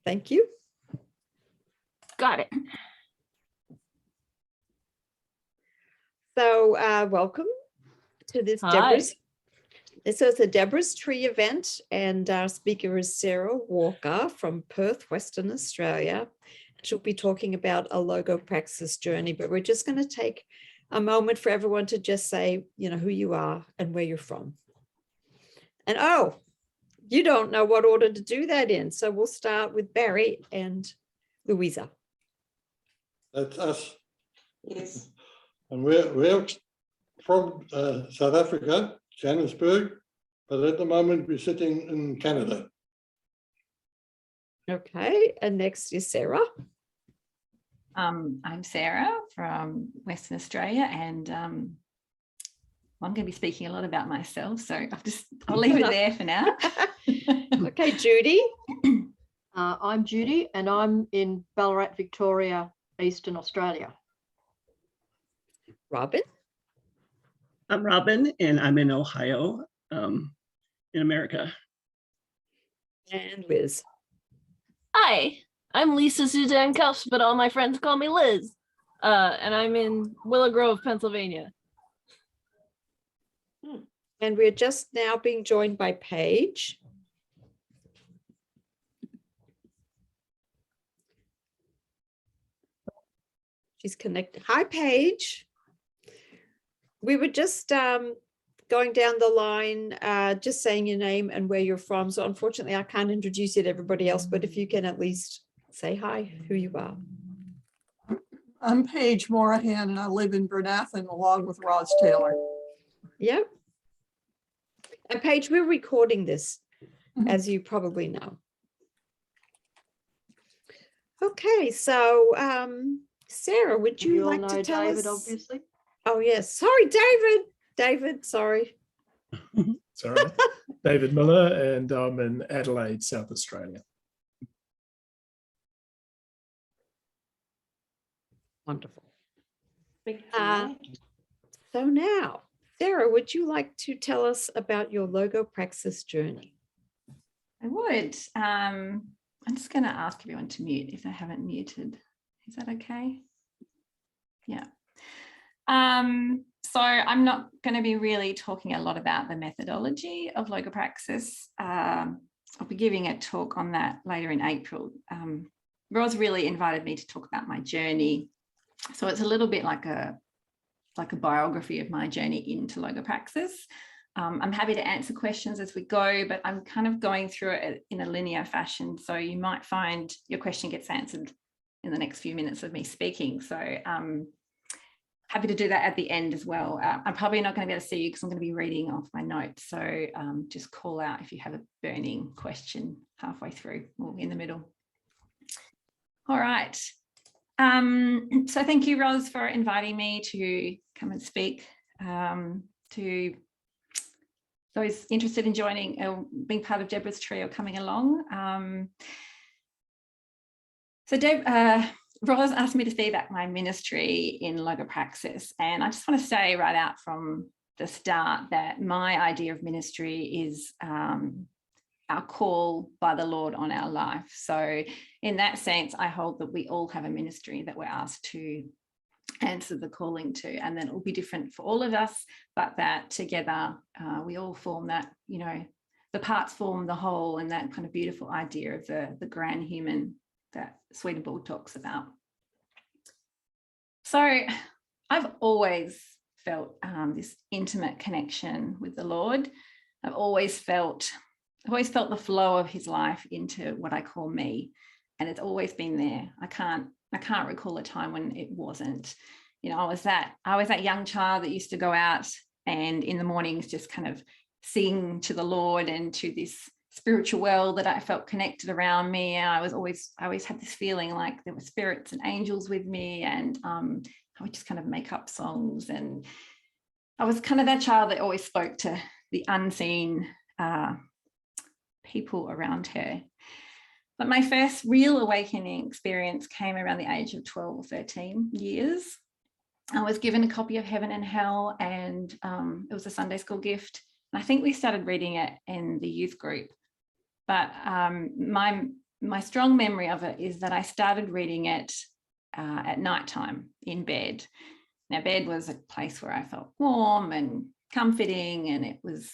Thank you. Got it. So welcome to this Hi. Deborah's. This is a Deborah's Tree event, and our speaker is Sarah Walker from Perth, Western Australia. She'll be talking about a Logopraxis journey, but we're just going to take a moment for everyone to just say, you know, who you are and where you're from. And oh, you don't know what order to do that in. So we'll start with Barry and Louisa. That's us. Yes. And we're from South Africa, Johannesburg, but at the moment we're sitting in Canada. Okay, and next is Sarah. I'm Sarah from Western Australia, and I'm going to be speaking a lot about myself, so I'll leave it there for now. Okay, Judy. I'm Judy, and I'm in Ballarat, Victoria, Eastern Australia. Robin. I'm Robin, and I'm in Ohio, in America. And Liz. Hi, I'm Lisa Suzanne Cuffs, but all my friends call me Liz. And I'm in Willow Grove, Pennsylvania. And we're just now being joined by Paige. She's connected. Hi, Paige. We were just going down the line, just saying your name and where you're from. So unfortunately, I can't introduce you to everybody else, but if you can at least say hi, who you are. I'm Paige Morahan, and I live in Bernathen along with Roz Taylor. Yep. And Paige, we're recording this, Mhm. as you probably know. Okay, so Sarah, would you all like know to tell David, us? obviously. Oh, yes. Sorry, David. David, sorry. It's all right. David Miller, and I'm in Adelaide, South Australia. Wonderful. Big So now, Sarah, would you like to tell us about your Logopraxis journey? I would. I'm just going to ask everyone to mute if they haven't muted. Is that okay? Yeah. So I'm not going to be really talking a lot about the methodology of Logopraxis. I'll be giving a talk on that later in April. Roz really invited me to talk about my journey. So it's a little bit like a biography of my journey into Logopraxis. I'm happy to answer questions as we go, but I'm kind of going through it in a linear fashion. So you might find your question gets answered in the next few minutes of me speaking. So happy to do that at the end as well. I'm probably not going to be able to see you because I'm going to be reading off my notes. So just call out if you have a burning question halfway through or in the middle. All right. So thank you, Roz, for inviting me to come and speak to those interested in joining, being part of Deborah's Tree or coming along. Roz asked me to speak about my ministry in Logopraxis, and I just want to say right out from the start that my idea of ministry is our call by the Lord on our life. So in that sense, I hold that we all have a ministry that we're asked to answer the calling to, and then it will be different for all of us, but that together we all form that, you know, the parts form the whole, and that kind of beautiful idea of the grand human that Swedenborg talks about. So I've always felt this intimate connection with the Lord. I've always felt the flow of his life into what I call me, and it's always been there. I can't recall a time when it wasn't. You know, I was that young child that used to go out and in the mornings just kind of sing to the Lord and to this spiritual world that I felt connected around me. And I always had this feeling like there were spirits and angels with me, and I would just kind of make up songs. And I was kind of that child that always spoke to the unseen people around her. But my first real awakening experience came around the age of 12 or 13 years. I was given a copy of Heaven and Hell, and it was a Sunday school gift. And I think we started reading it in the youth group. But my my strong memory of it is that I started reading it at nighttime in bed. Now, bed was a place where I felt warm and comforting, and it was,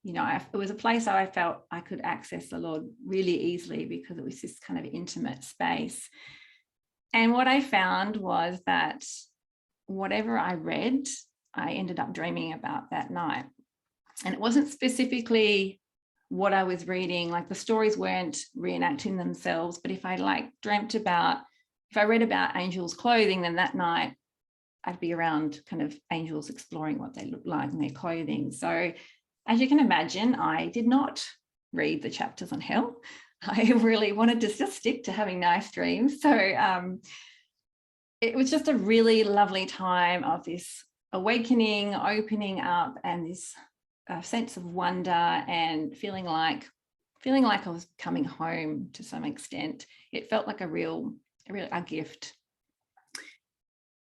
you know, it was a place I felt I could access the Lord really easily because it was this kind of intimate space. And what I found was that whatever I read, I ended up dreaming about that night. And it wasn't specifically what I was reading, like the stories weren't reenacting themselves, but if I if I read about angels' clothing, then that night I'd be around kind of angels exploring what they look like in their clothing. So as you can imagine, I did not read the chapters on hell. I really wanted to just stick to having nice dreams. So it was just a really lovely time of this awakening, opening up, and this sense of wonder and feeling like I was coming home to some extent. It felt like a real gift.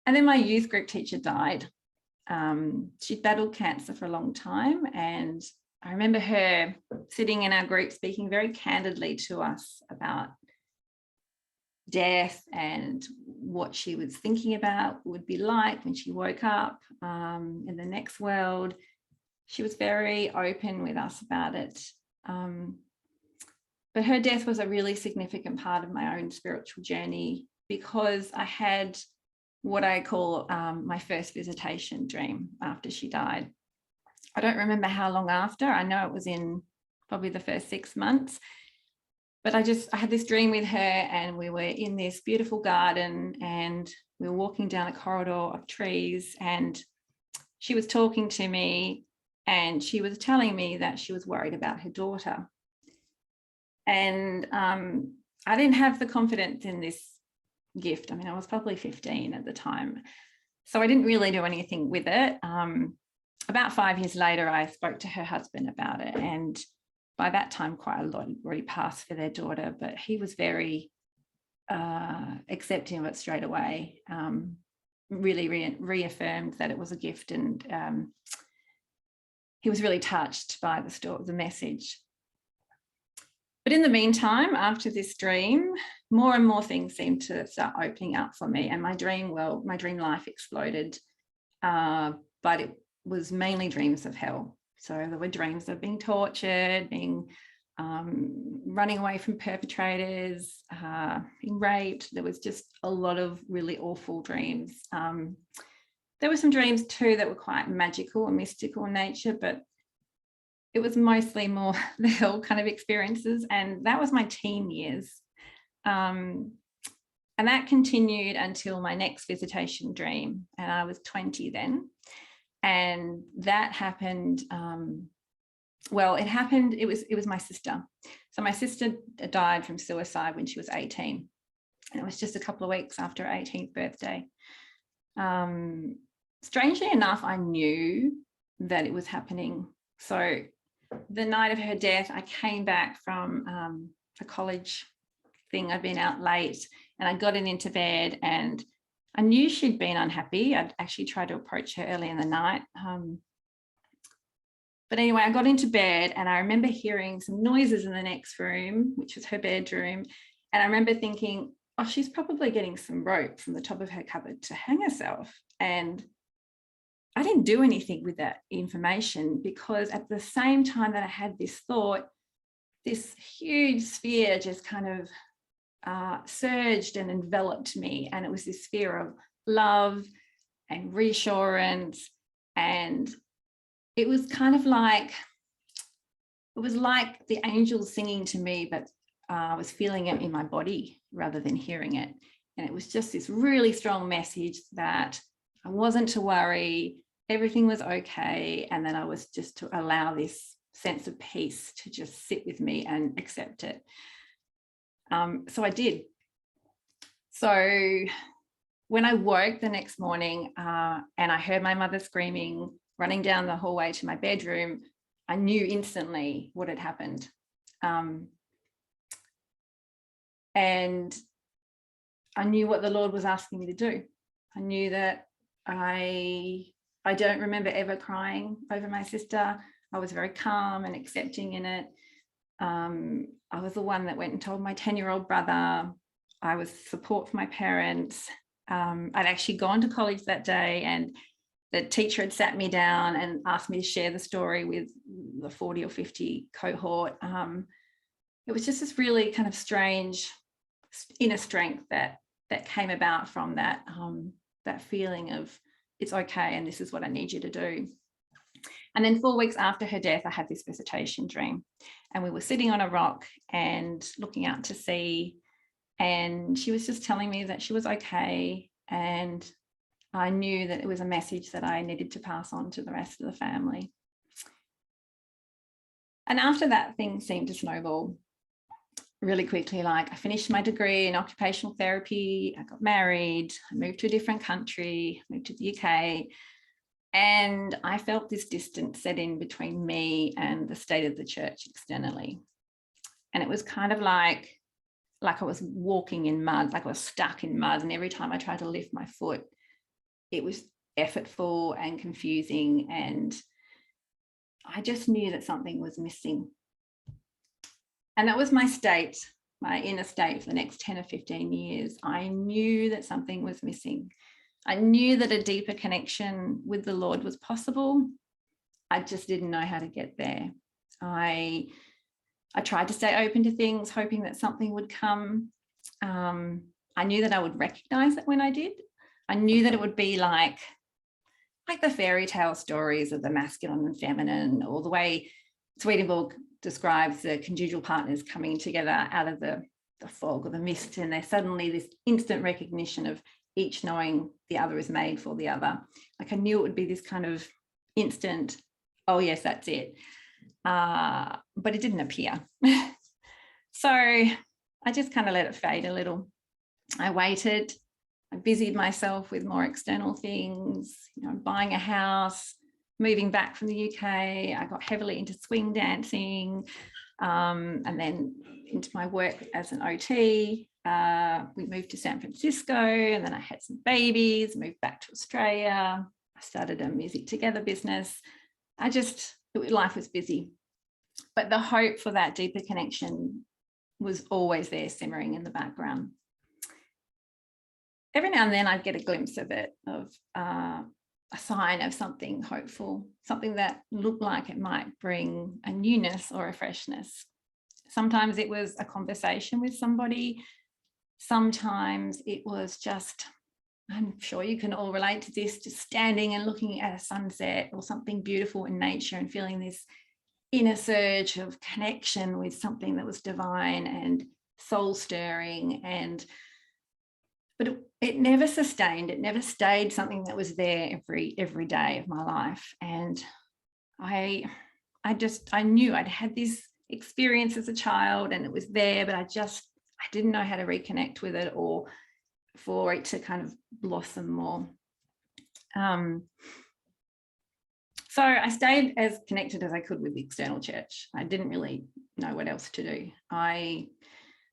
And then my youth group teacher died. She'd battled cancer for a long time, and I remember her sitting in our group speaking very candidly to us about death and what she was thinking about would be like when she woke up in the next world. She was very open with us about it. But her death was a really significant part of my own spiritual journey because I had what I call my first visitation dream after she died. I don't remember how long after. I know it was in probably the first 6 months. But I had this dream with her, and we were in this beautiful garden, and we were walking down a corridor of trees, and she was talking to me, and she was telling me that she was worried about her daughter. And I didn't have the confidence in this gift. I mean, I was probably 15 at the time, so I didn't really do anything with it. About 5 years later, I spoke to her husband about it, and by that time, quite a lot had already passed for their daughter, but he was very accepting of it straight away, really reaffirmed that it was a gift, and he was really touched by the message. But in the meantime, after this dream, more and more things seemed to start opening up for me, and my dream life exploded, but it was mainly dreams of hell. So there were dreams of being tortured, running away from perpetrators, being raped. There was just a lot of really awful dreams. There were some dreams too that were quite magical and mystical in nature, but it was mostly more the hell kind of experiences. And that was my teen years. And that continued until my next visitation dream. And I was 20 then. And that happened, it was my sister. So my sister died from suicide when she was 18. And it was just a couple of weeks after her 18th birthday. Strangely enough, I knew that it was happening. So the night of her death, I came back from a college thing. I'd been out late, and I'd gotten into bed, and I knew she'd been unhappy. I'd actually tried to approach her early in the night. But anyway, I got into bed, and I remember hearing some noises in the next room, which was her bedroom. And I remember thinking, oh, she's probably getting some rope from the top of her cupboard to hang herself. And I didn't do anything with that information, because at the same time that I had this thought, this huge sphere just kind of surged and enveloped me. And it was this sphere of love and reassurance. And it was kind of like, it was like the angels singing to me, but I was feeling it in my body rather than hearing it. And it was just this really strong message that I wasn't to worry, everything was okay. And then I was just to allow this sense of peace to just sit with me and accept it. So I did. So when I woke the next morning and I heard my mother screaming, running down the hallway to my bedroom, I knew instantly what had happened. And I knew what the Lord was asking me to do. I knew that I don't remember ever crying over my sister. I was very calm and accepting in it. I was the one that went and told my 10-year-old brother. I was support for my parents. I'd actually gone to college that day, and the teacher had sat me down and asked me to share the story with the 40 or 50 cohort. It was just this really kind of strange inner strength that came about from that, that feeling of it's okay and this is what I need you to do. And then 4 weeks after her death, I had this visitation dream, and we were sitting on a rock and looking out to sea, and she was just telling me that she was okay, and I knew that it was a message that I needed to pass on to the rest of the family. And after that, things seemed to snowball really quickly. Like, I finished my degree in occupational therapy, I got married, I moved to a different country, moved to the UK, and I felt this distance set in between me and the state of the church externally. And it was kind of like I was walking in mud, like I was stuck in mud, and every time I tried to lift my foot, it was effortful and confusing, and I just knew that something was missing. And that was my state, my inner state for the next 10 or 15 years. I knew that something was missing. I knew that a deeper connection with the Lord was possible. I just didn't know how to get there. I tried to stay open to things, hoping that something would come. I knew that I would recognize it when I did. I knew that it would be like the fairy tale stories of the masculine and feminine, or the way Swedenborg describes the conjugal partners coming together out of the fog or the mist, and there's suddenly this instant recognition of each knowing the other is made for the other. Like, I knew it would be this kind of instant, oh yes, that's it. But it didn't appear. So I just kind of let it fade a little. I waited. I busied myself with more external things, buying a house, moving back from the UK. I got heavily into swing dancing, and then into my work as an OT. We moved to San Francisco, and then I had some babies, moved back to Australia. I started a Music Together business. Life was busy. But the hope for that deeper connection was always there, simmering in the background. Every now and then I'd get a glimpse of it, of a sign of something hopeful, something that looked like it might bring a newness or a freshness. Sometimes it was a conversation with somebody. Sometimes it was just, I'm sure you can all relate to this, just standing and looking at a sunset or something beautiful in nature and feeling this inner surge of connection with something that was divine and soul stirring. But it never sustained, it never stayed something that was there every day of my life. And I knew I'd had this experience as a child and it was there, but I didn't know how to reconnect with it or for it to kind of blossom more. So I stayed as connected as I could with the external church. I didn't really know what else to do.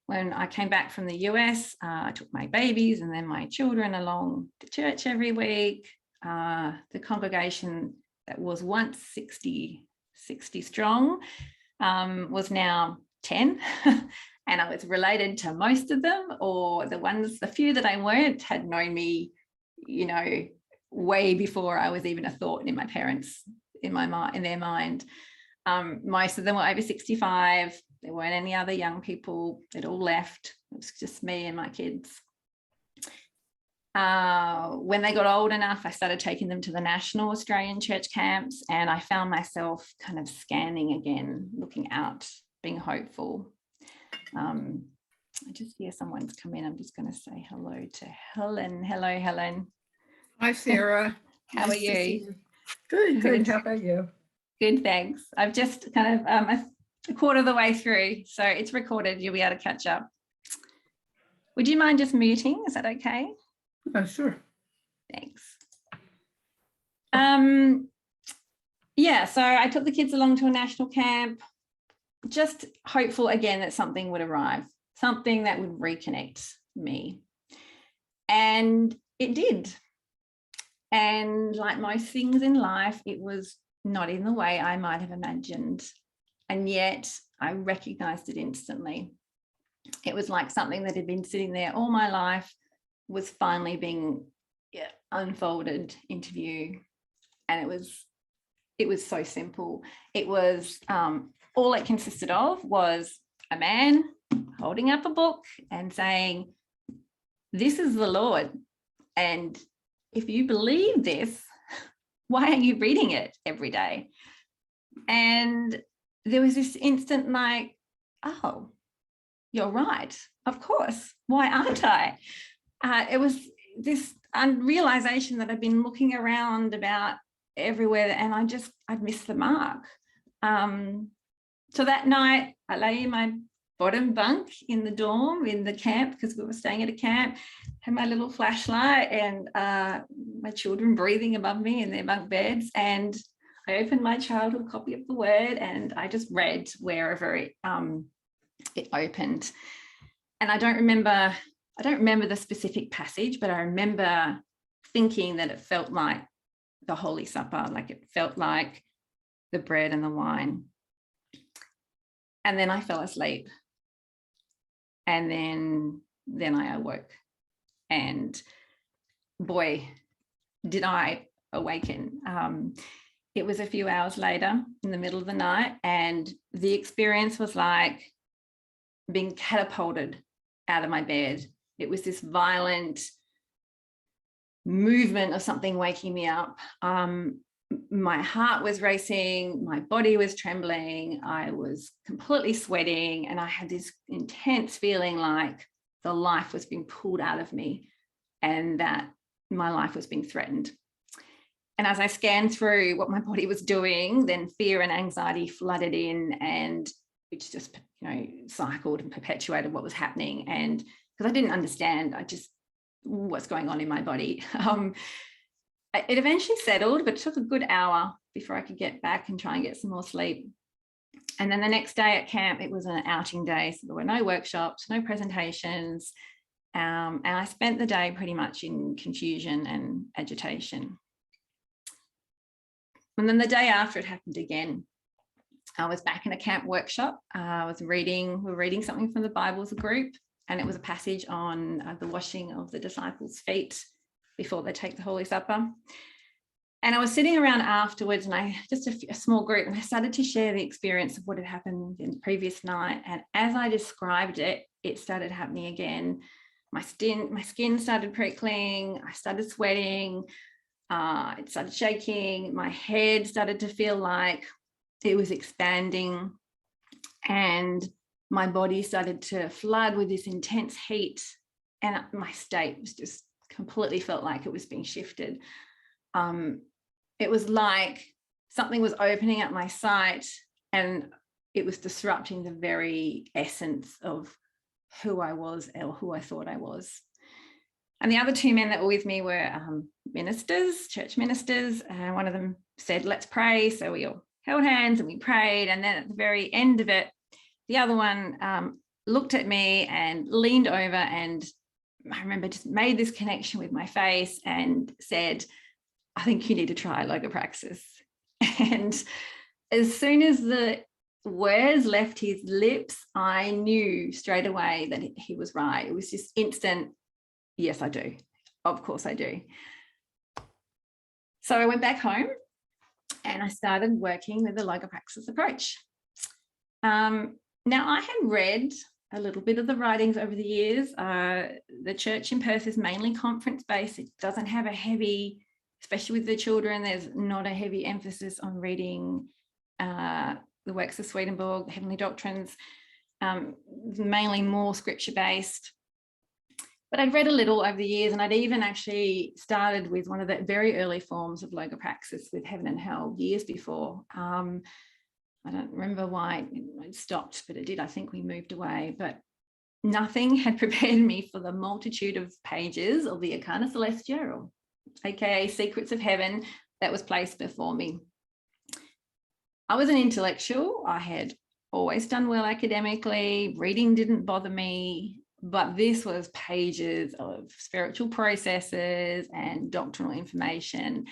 When I came back from the US, I took my babies and then my children along to church every week. The congregation that was once 60 strong was now 10. And I was related to most of them, or the few that I weren't had known me, way before I was even a thought in my parents, in their mind. Most of them were over 65. There weren't any other young people. They'd all left. It was just me and my kids. When they got old enough, I started taking them to the national Australian church camps, and I found myself kind of scanning again, looking out, being hopeful. I just hear someone's come in. I'm just going to say hello to Helen. Hello, Helen. Hi, Sarah. How are you? Good. Good. How about you? Good, thanks. I've just kind of a quarter of the way through, so it's recorded. You'll be able to catch up. Would you mind just muting? Is that okay? Sure. Thanks. Yeah, so I took the kids along to a national camp, just hopeful again that something would arrive, something that would reconnect me. And it did. And like most things in life, it was not in the way I might have imagined. And yet I recognized it instantly. It was like something that had been sitting there all my life was finally being unfolded into view. And it was so simple. It was all it consisted of was a man holding up a book and saying, "This is the Lord. And if you believe this, why are you reading it every day?" And there was this instant like, oh, you're right. Of course. Why aren't I? It was this realization that I'd been looking around about everywhere and I'd missed the mark. So that night I lay in my bottom bunk in the dorm in the camp, because we were staying at a camp, had my little flashlight and my children breathing above me in their bunk beds, and I opened my childhood copy of the Word and I just read wherever it opened. And I don't remember the specific passage, but I remember thinking that it felt like the Holy Supper, like it felt like the bread and the wine. And then I fell asleep. And then I awoke. And boy, did I awaken. It was a few hours later in the middle of the night, and the experience was like being catapulted out of my bed. It was this violent movement of something waking me up. My heart was racing, my body was trembling, I was completely sweating, and I had this intense feeling like the life was being pulled out of me and that my life was being threatened. And as I scanned through what my body was doing, then fear and anxiety flooded in, and which just, cycled and perpetuated what was happening. And because I didn't understand, what's going on in my body. It eventually settled, but it took a good hour before I could get back and try and get some more sleep. And then the next day at camp, it was an outing day. So there were no workshops, no presentations. And I spent the day pretty much in confusion and agitation. And then the day after, it happened again. I was back in a camp workshop. We were reading something from the Bible as a group, and it was a passage on the washing of the disciples' feet before they take the Holy Supper. And I was sitting around afterwards, and just a small group, and I started to share the experience of what had happened in the previous night. And as I described it, it started happening again. My skin started prickling, I started sweating, it started shaking, my head started to feel like it was expanding, and my body started to flood with this intense heat, and my state was just completely felt like it was being shifted. It was like something was opening up my sight, and it was disrupting the very essence of who I was or who I thought I was. And the other two men that were with me were ministers, church ministers. One of them said, "Let's pray." So we all held hands and we prayed. And then at the very end of it, the other one looked at me and leaned over, and I remember just made this connection with my face and said, "I think you need to try Logopraxis." And as soon as the words left his lips, I knew straight away that he was right. It was just instant, yes, I do. Of course I do. So I went back home and I started working with the Logopraxis approach. Now, I had read a little bit of the writings over the years. The church in Perth is mainly conference-based. It doesn't have a heavy, especially with the children, there's not a heavy emphasis on reading the works of Swedenborg, the Heavenly Doctrines, mainly more scripture-based. But I'd read a little over the years, and I'd even actually started with one of the very early forms of Logopraxis with Heaven and Hell years before. I don't remember why it stopped, but it did. I think we moved away, but nothing had prepared me for the multitude of pages of the Arcana Celestia, aka Secrets of Heaven, that was placed before me. I was an intellectual. I had always done well academically. Reading didn't bother me, but this was pages of spiritual processes and doctrinal information,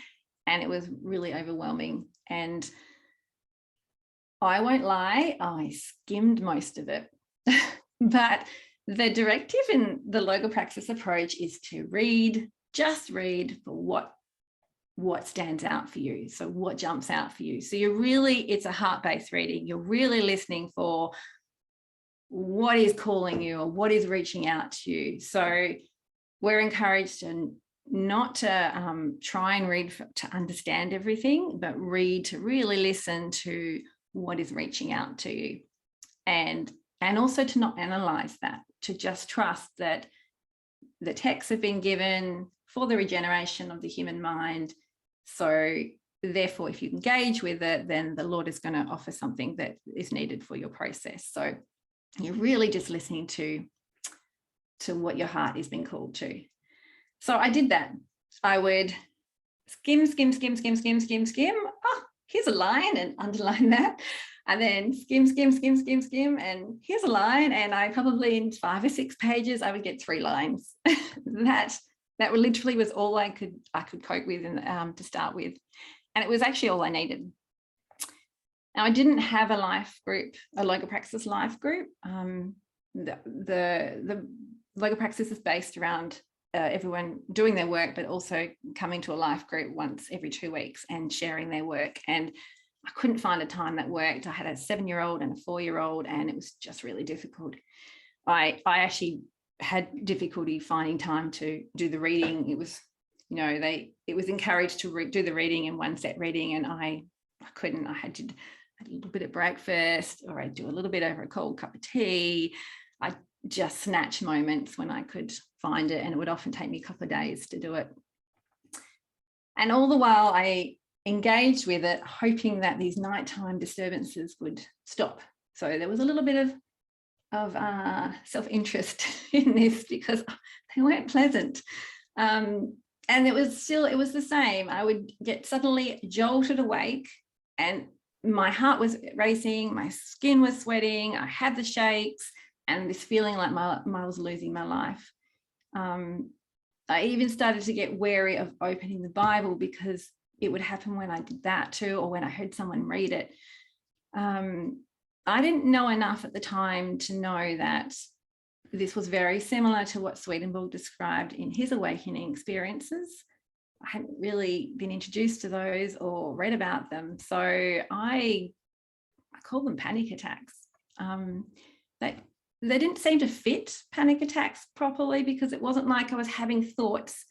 and it was really overwhelming. And I won't lie, I skimmed most of it. But the directive in the Logopraxis approach is to read, just read for what stands out for you. So what jumps out for you. So it's a heart-based reading. You're really listening for what is calling you or what is reaching out to you. So we're encouraged to not to try and read to understand everything, but read to really listen to what is reaching out to you. And also to not analyze that, to just trust that the texts have been given for the regeneration of the human mind. So therefore, if you engage with it, then the Lord is going to offer something that is needed for your process. So you're really just listening to what your heart is being called to. So I did that. I would skim. Oh, here's a line, and underline that. And then skim. And here's a line. And I probably in 5 or 6 pages, I would get 3 lines. That literally was all I could cope with to start with. And it was actually all I needed. Now, I didn't have a life group, a Logopraxis life group. The Logopraxis is based around everyone doing their work, but also coming to a life group once every 2 weeks and sharing their work. And I couldn't find a time that worked. I had a 7-year-old and a 4-year-old, and it was just really difficult. I actually had difficulty finding time to do the reading. It was, it was encouraged to do the reading in one set reading, and I couldn't. I had to have a little bit of breakfast, or I'd do a little bit over a cold cup of tea. I just snatch moments when I could find it, and it would often take me a couple of days to do it. And all the while I engaged with it, hoping that these nighttime disturbances would stop. So there was a little bit of self-interest in this, because they weren't pleasant. And it was the same. I would get suddenly jolted awake, and my heart was racing, my skin was sweating, I had the shakes, and this feeling like I was losing my life. I even started to get wary of opening the Bible, because it would happen when I did that too, or when I heard someone read it. I didn't know enough at the time to know that this was very similar to what Swedenborg described in his awakening experiences. I hadn't really been introduced to those or read about them. So I call them panic attacks. They didn't seem to fit panic attacks properly, because it wasn't like I was having thoughts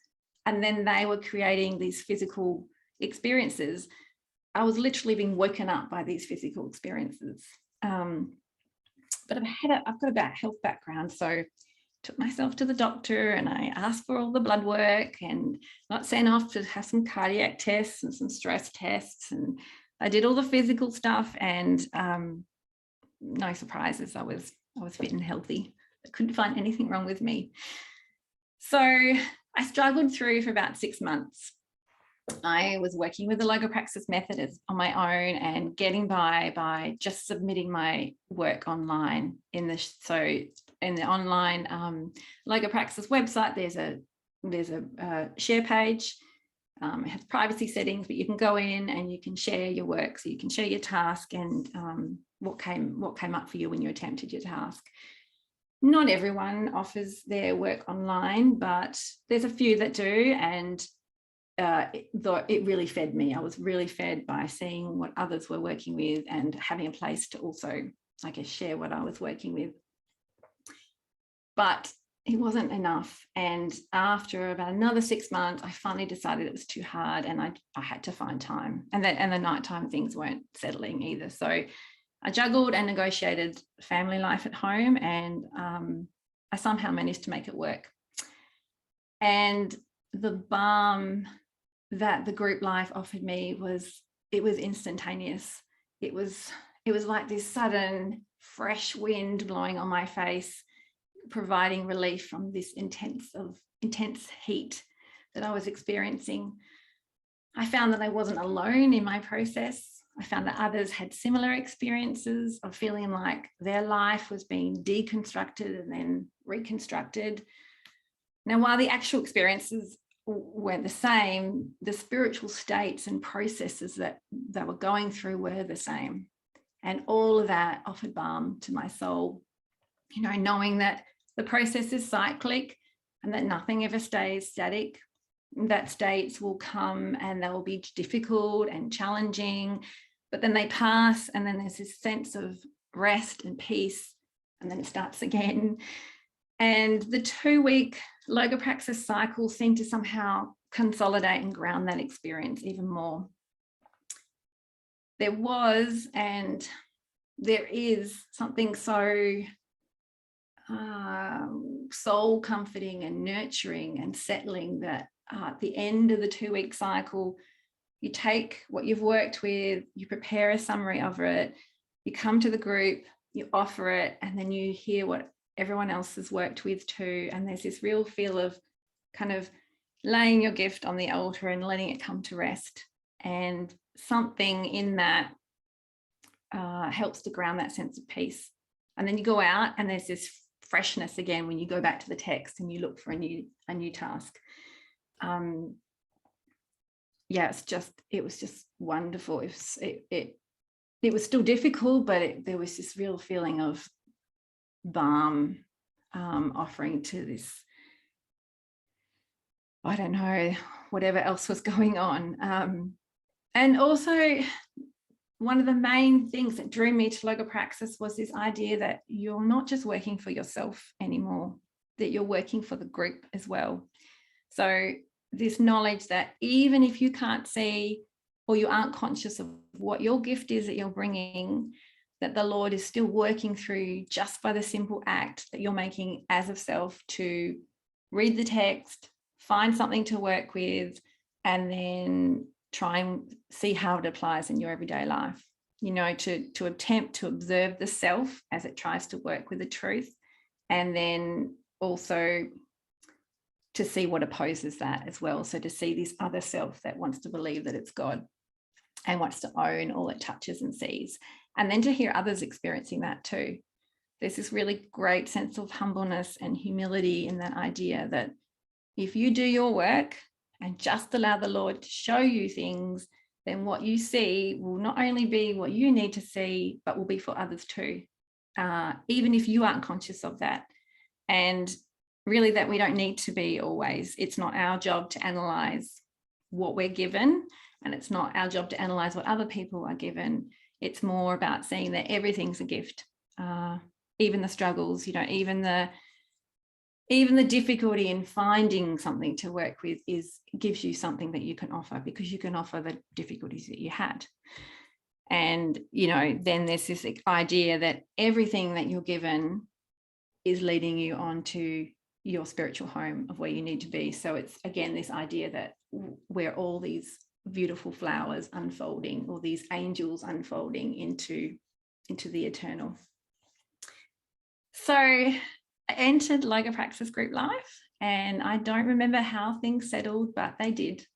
and then they were creating these physical experiences. I was literally being woken up by these physical experiences. But I've got a bad health background, so took myself to the doctor and I asked for all the blood work, and got sent off to have some cardiac tests and some stress tests, and I did all the physical stuff, and no surprises, I was fit and healthy. I couldn't find anything wrong with me. So I struggled through for about 6 months. I was working with the Logopraxis method on my own and getting by just submitting my work online. In the online Logopraxis website, there's a share page. It has privacy settings, but you can go in and you can share your work. So you can share your task and what came up for you when you attempted your task. Not everyone offers their work online, but there's a few that do, and it really fed me. I was really fed by seeing what others were working with and having a place to also, I guess, share what I was working with. But it wasn't enough. And after about another 6 months, I finally decided it was too hard, and I had to find time. And the nighttime things weren't settling either. So I juggled and negotiated family life at home, and I somehow managed to make it work. And the balm that the group life offered me was instantaneous. It was like this sudden fresh wind blowing on my face, providing relief from this intense heat that I was experiencing. I found that I wasn't alone in my process. I found that others had similar experiences of feeling like their life was being deconstructed and then reconstructed. Now, while the actual experiences weren't the same, the spiritual states and processes that they were going through were the same. And all of that offered balm to my soul, you know, knowing that the process is cyclic and that nothing ever stays static, that states will come and they will be difficult and challenging, but then they pass, and then there's this sense of rest and peace, and then it starts again. And the 2-week Logopraxis cycle seemed to somehow consolidate and ground that experience even more. There was, and there is, something so soul comforting and nurturing and settling that at the end of the 2-week cycle, you take what you've worked with, you prepare a summary of it, you come to the group, you offer it, and then you hear what everyone else has worked with too. And there's this real feel of kind of laying your gift on the altar and letting it come to rest. And something in that helps to ground that sense of peace. And then you go out and there's this freshness again when you go back to the text and you look for a new task. Yeah, it was just wonderful. It was still difficult, but there was this real feeling of balm offering to this, I don't know, whatever else was going on. And also, one of the main things that drew me to Logopraxis was this idea that you're not just working for yourself anymore, that you're working for the group as well. So this knowledge that even if you can't see or you aren't conscious of what your gift is that you're bringing, that the Lord is still working through just by the simple act that you're making as of self to read the text, find something to work with, and then try and see how it applies in your everyday life. You know, to attempt to observe the self as it tries to work with the truth, and then also to see what opposes that as well. So to see this other self that wants to believe that it's God and wants to own all it touches and sees. And then to hear others experiencing that too. There's this really great sense of humbleness and humility in that idea that if you do your work and just allow the Lord to show you things, then what you see will not only be what you need to see, but will be for others too, even if you aren't conscious of that. And really that we don't need to be always. It's not our job to analyze what we're given, and it's not our job to analyze what other people are given. It's more about seeing that everything's a gift, even the struggles, you know, even the difficulty in finding something to work with gives you something that you can offer, because you can offer the difficulties that you had. And, you know, then there's this idea that everything that you're given is leading you on to your spiritual home of where you need to be. So it's, again, this idea that we're all these beautiful flowers unfolding, or these angels unfolding into the eternal. So I entered Logopraxis group life, and I don't remember how things settled, but they did.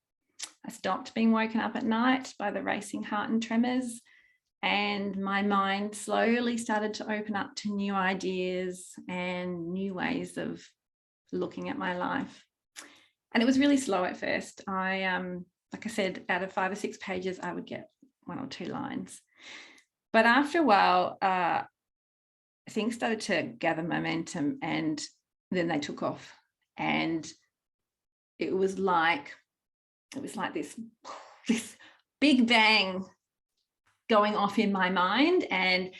I stopped being woken up at night by the racing heart and tremors, and my mind slowly started to open up to new ideas and new ways of looking at my life. And it was really slow at first. Like I said, out of 5 or 6 pages, I would get 1 or 2 lines. But after a while, things started to gather momentum, and then they took off. And it was like this big bang going off in my mind, and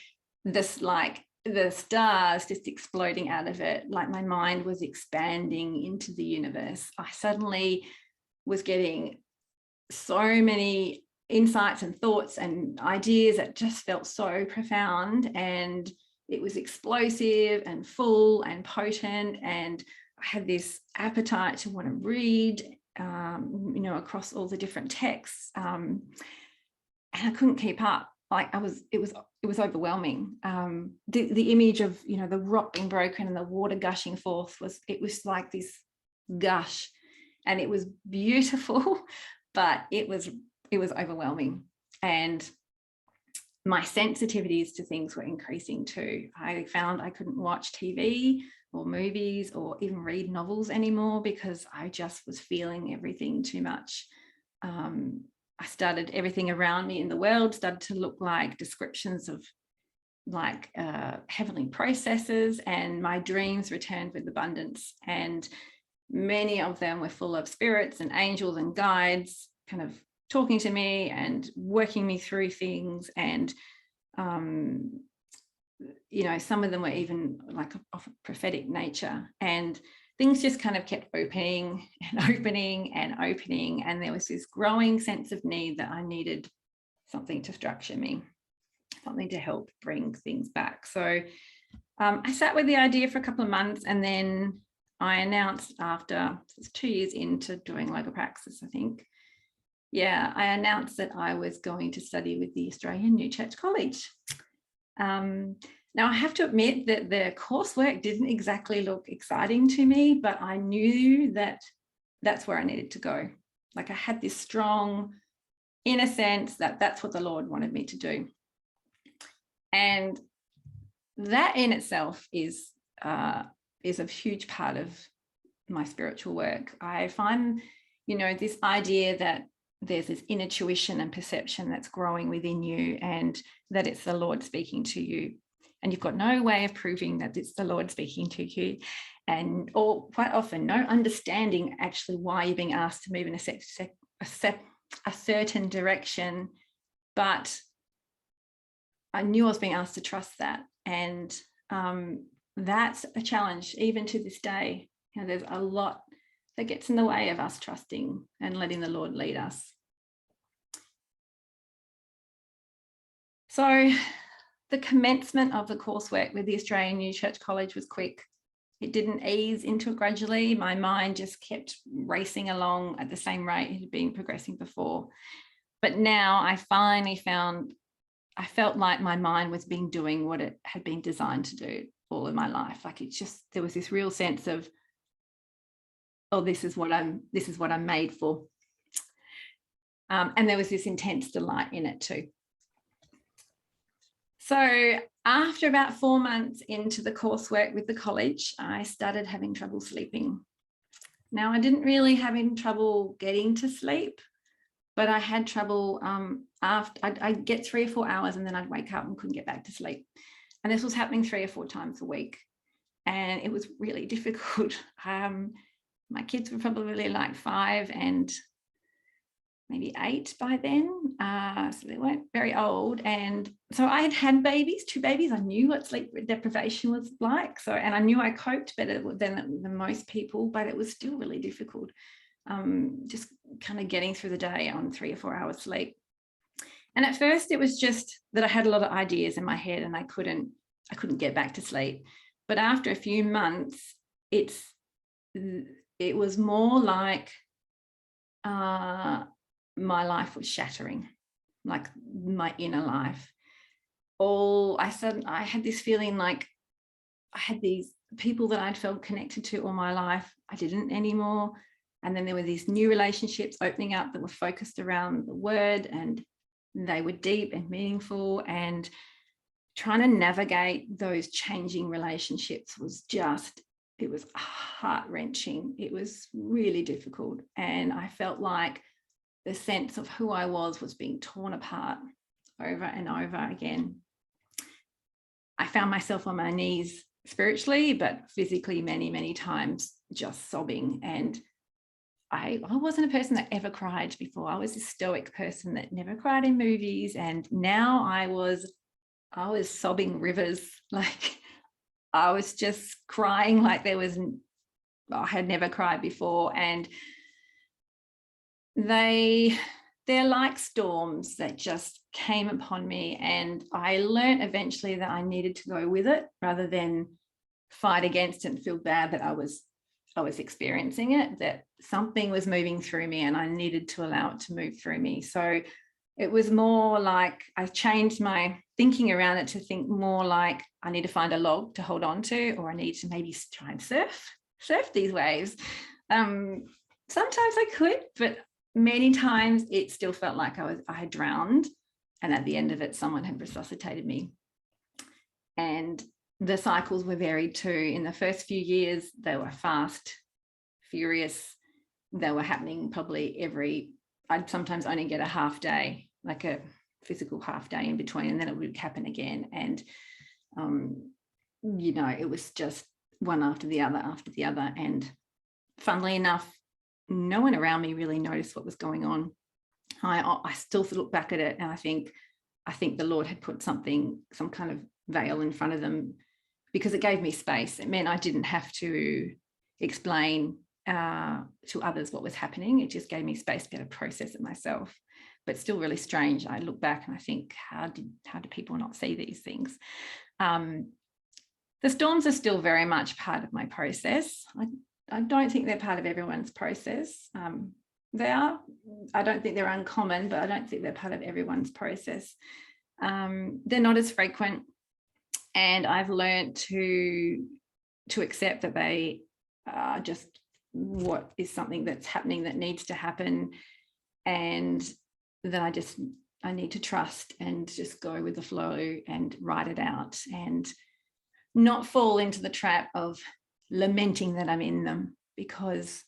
this, like, the stars just exploding out of it. Like my mind was expanding into the universe. I suddenly was getting so many insights and thoughts and ideas that just felt so profound, and it was explosive and full and potent, and I had this appetite to want to read, you know, across all the different texts, and I couldn't keep up. Like it was overwhelming. The image of, you know, the rock being broken and the water gushing forth was like this gush, and it was beautiful, but it was overwhelming. And my sensitivities to things were increasing too. I found I couldn't watch TV or movies or even read novels anymore, because I just was feeling everything too much. I started, everything around me in the world started to look like descriptions of like heavenly processes, and my dreams returned with abundance, and many of them were full of spirits and angels and guides kind of talking to me and working me through things. And you know, some of them were even like of a prophetic nature, and things just kind of kept opening and opening and opening, and there was this growing sense of need that I needed something to structure me, something to help bring things back. So I sat with the idea for a couple of months, and then I announced, after 2 years into doing Logopraxis, I think, yeah, I announced that I was going to study with the Australian New Church College. Now I have to admit that the coursework didn't exactly look exciting to me, but I knew that that's where I needed to go. Like I had this strong inner sense that that's what the Lord wanted me to do. And that in itself is a huge part of my spiritual work. I find, you know, this idea that there's this inner tuition and perception that's growing within you, and that it's the Lord speaking to you. And you've got no way of proving that it's the Lord speaking to you, and or quite often no understanding actually why you're being asked to move in a certain direction. But I knew I was being asked to trust that, and that's a challenge even to this day. You know, there's a lot that gets in the way of us trusting and letting the Lord lead us. So the commencement of the coursework with the Australian New Church College was quick. It didn't ease into it gradually. My mind just kept racing along at the same rate it had been progressing before. But now I finally found, I felt like my mind was doing what it had been designed to do all of my life. Like it just, there was this real sense of, oh, this is what I'm made for. And there was this intense delight in it too. So after about 4 months into the coursework with the college, I started having trouble sleeping. Now, I didn't really have any trouble getting to sleep, but I had trouble after I'd get 3 or 4 hours and then I'd wake up and couldn't get back to sleep. And this was happening 3 or 4 times a week. And it was really difficult. My kids were probably like 5 and maybe 8 by then. So they weren't very old. And so I had babies, 2 babies. I knew what sleep deprivation was like. So, and I knew I coped better than most people, but it was still really difficult. Just kind of getting through the day on 3 or 4 hours sleep. And at first it was just that I had a lot of ideas in my head and I couldn't get back to sleep. But after a few months, it was more like my life was shattering, like my inner life. I had this feeling like I had these people that I'd felt connected to all my life, I didn't anymore. And then there were these new relationships opening up that were focused around the word, and they were deep and meaningful, and trying to navigate those changing relationships was just, it was heart-wrenching. It was really difficult. And I felt like the sense of who I was being torn apart over and over again. I found myself on my knees spiritually, but physically many, many times just sobbing. And I wasn't a person that ever cried before. I was a stoic person that never cried in movies. And now I was sobbing rivers. Like I was just crying like I had never cried before. And they're like storms that just came upon me, and I learned eventually that I needed to go with it rather than fight against it and feel bad that I was experiencing it, that something was moving through me and I needed to allow it to move through me. So it was more like I changed my thinking around it to think more like I need to find a log to hold on to, or I need to maybe try and surf these waves. Sometimes I could, but many times it still felt like I had drowned, and at the end of it, someone had resuscitated me. And the cycles were varied too. In the first few years, they were fast, furious. They were happening probably every I'd sometimes only get a half day, like a physical half day in between, and then it would happen again. And, you know, it was just one after the other. And funnily enough, no one around me really noticed what was going on. I still look back at it and I think the Lord had put some kind of veil in front of them, because it gave me space. It meant I didn't have to explain to others what was happening. It just gave me space to be able to process it myself. But still really strange. I look back and I think, how did people not see these things? The storms are still very much part of my process. I don't think they're part of everyone's process. They are. I don't think they're uncommon, but I don't think they're part of everyone's process. They're not as frequent, and I've learned to accept that they are just what is something that's happening that needs to happen, and that I need to trust and just go with the flow and ride it out, and not fall into the trap of lamenting that I'm in them, because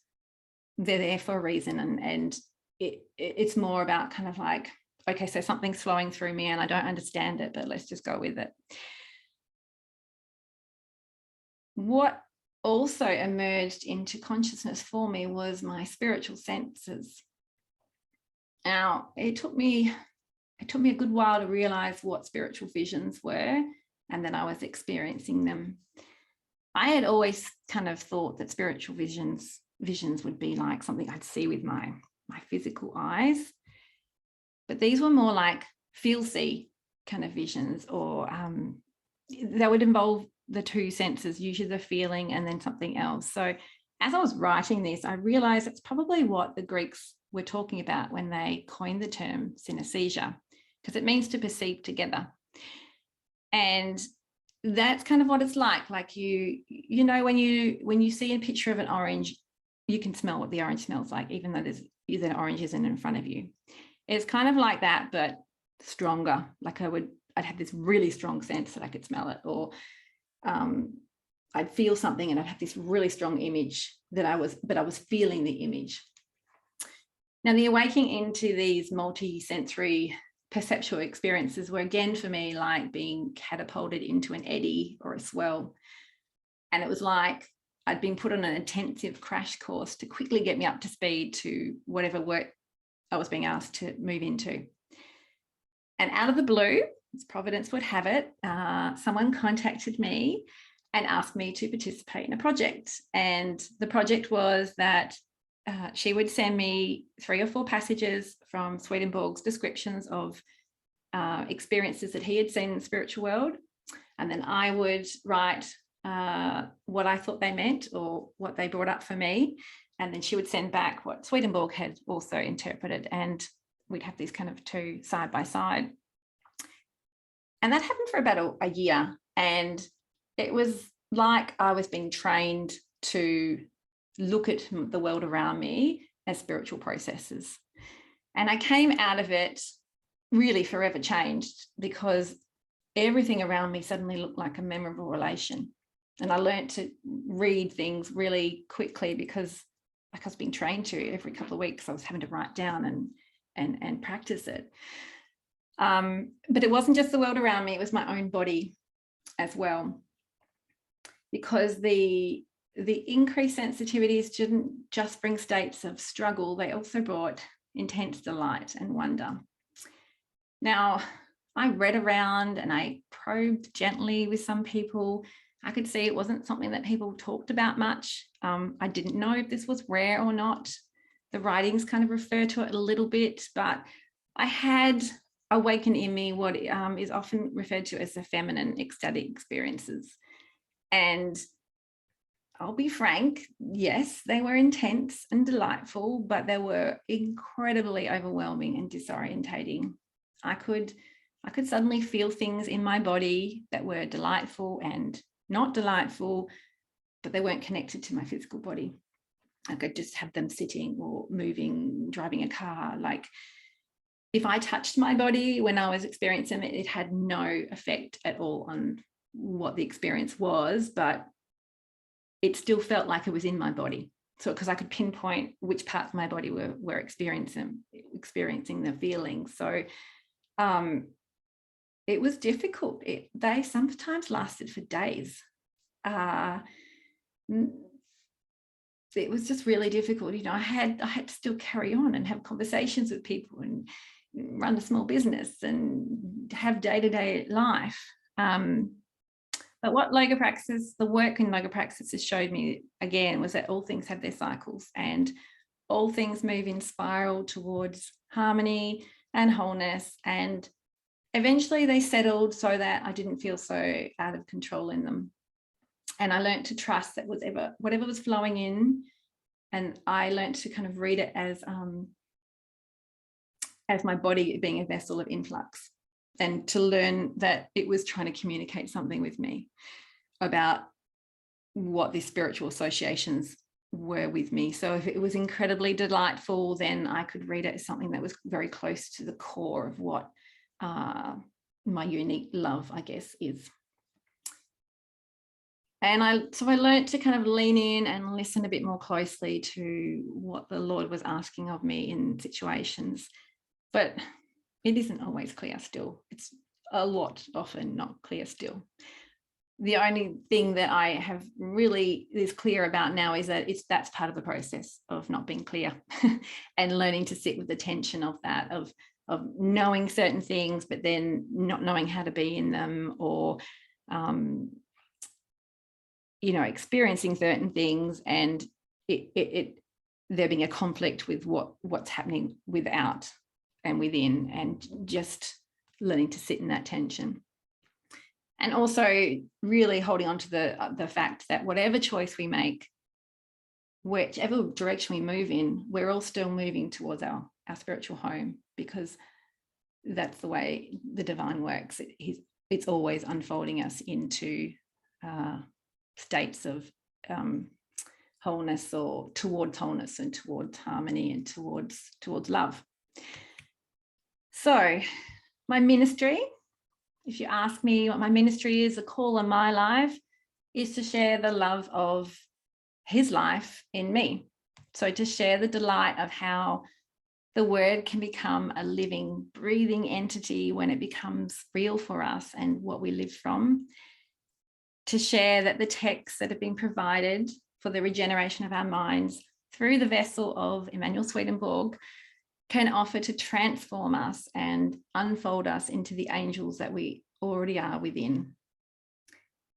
they're there for a reason. And it's more about kind of like, okay, so something's flowing through me and I don't understand it, but let's just go with it. What also emerged into consciousness for me was my spiritual senses. Now, it took me a good while to realize what spiritual visions were, and then I was experiencing them. I had always kind of thought that spiritual visions would be like something I'd see with my physical eyes, but these were more like feel-see kind of visions, or that would involve the two senses, usually the feeling and then something else. So as I was writing this, I realized it's probably what the Greeks were talking about when they coined the term synesthesia, because it means to perceive together. And that's kind of what it's like you know, when you see a picture of an orange, you can smell what the orange smells like, even though the orange isn't in front of you. It's kind of like that, but stronger. Like I'd have this really strong sense that I could smell it, or I'd feel something and I'd have this really strong image but I was feeling the image. Now, the awakening into these multi-sensory perceptual experiences were again for me like being catapulted into an eddy or a swell. And it was like I'd been put on an intensive crash course to quickly get me up to speed to whatever work I was being asked to move into. And out of the blue, as Providence would have it, someone contacted me and asked me to participate in a project. And the project was that she would send me 3 or 4 passages from Swedenborg's descriptions of experiences that he had seen in the spiritual world. And then I would write what I thought they meant or what they brought up for me. And then she would send back what Swedenborg had also interpreted. And we'd have these kind of 2 side by side. And that happened for about a year. And it was like I was being trained to look at the world around me as spiritual processes. And I came out of it really forever changed, because everything around me suddenly looked like a memorable relation. And I learned to read things really quickly, because like I was being trained to every couple of weeks, I was having to write down and practice it. But it wasn't just the world around me, it was my own body as well. Because the increased sensitivities didn't just bring states of struggle, they also brought intense delight and wonder. Now, I read around and I probed gently with some people. I could see it wasn't something that people talked about much. I didn't know if this was rare or not. The writings kind of refer to it a little bit, but I had awakened in me what is often referred to as the feminine ecstatic experiences. And I'll be frank, yes, they were intense and delightful, but they were incredibly overwhelming and disorientating. I could suddenly feel things in my body that were delightful and not delightful, but they weren't connected to my physical body. I could just have them sitting or moving, driving a car. Like if I touched my body when I was experiencing it, it had no effect at all on what the experience was, but it still felt like it was in my body. so because I could pinpoint which parts of my body were experiencing the feelings. So it was difficult. They sometimes lasted for days. It was just really difficult. You know, I had to still carry on and have conversations with people and run a small business and have day-to-day life. But what Logopraxis, the work in Logopraxis has showed me again was that all things have their cycles and all things move in spiral towards harmony and wholeness, and eventually they settled so that I didn't feel so out of control in them. And I learned to trust that whatever was flowing in, and I learned to kind of read it as my body being a vessel of influx, and to learn that it was trying to communicate something with me about what the spiritual associations were with me. So if it was incredibly delightful, then I could read it as something that was very close to the core of what my unique love, I guess, is. And so I learned to kind of lean in and listen a bit more closely to what the Lord was asking of me in situations. But it isn't always clear still. It's a lot often not clear still. The only thing that I have really is clear about now is that that's part of the process of not being clear and learning to sit with the tension of that, of knowing certain things, but then not knowing how to be in them, or you know, experiencing certain things and there being a conflict with what's happening without and within, and just learning to sit in that tension. And also really holding on to the fact that whatever choice we make, whichever direction we move in, we're all still moving towards our spiritual home, because that's the way the divine works. It's always unfolding us into states of wholeness, or towards wholeness and towards harmony and towards love. So my ministry, if you ask me what my ministry is, a call on my life is to share the love of his life in me. So to share the delight of how the word can become a living, breathing entity when it becomes real for us and what we live from. To share that the texts that have been provided for the regeneration of our minds through the vessel of Emmanuel Swedenborg can offer to transform us and unfold us into the angels that we already are within.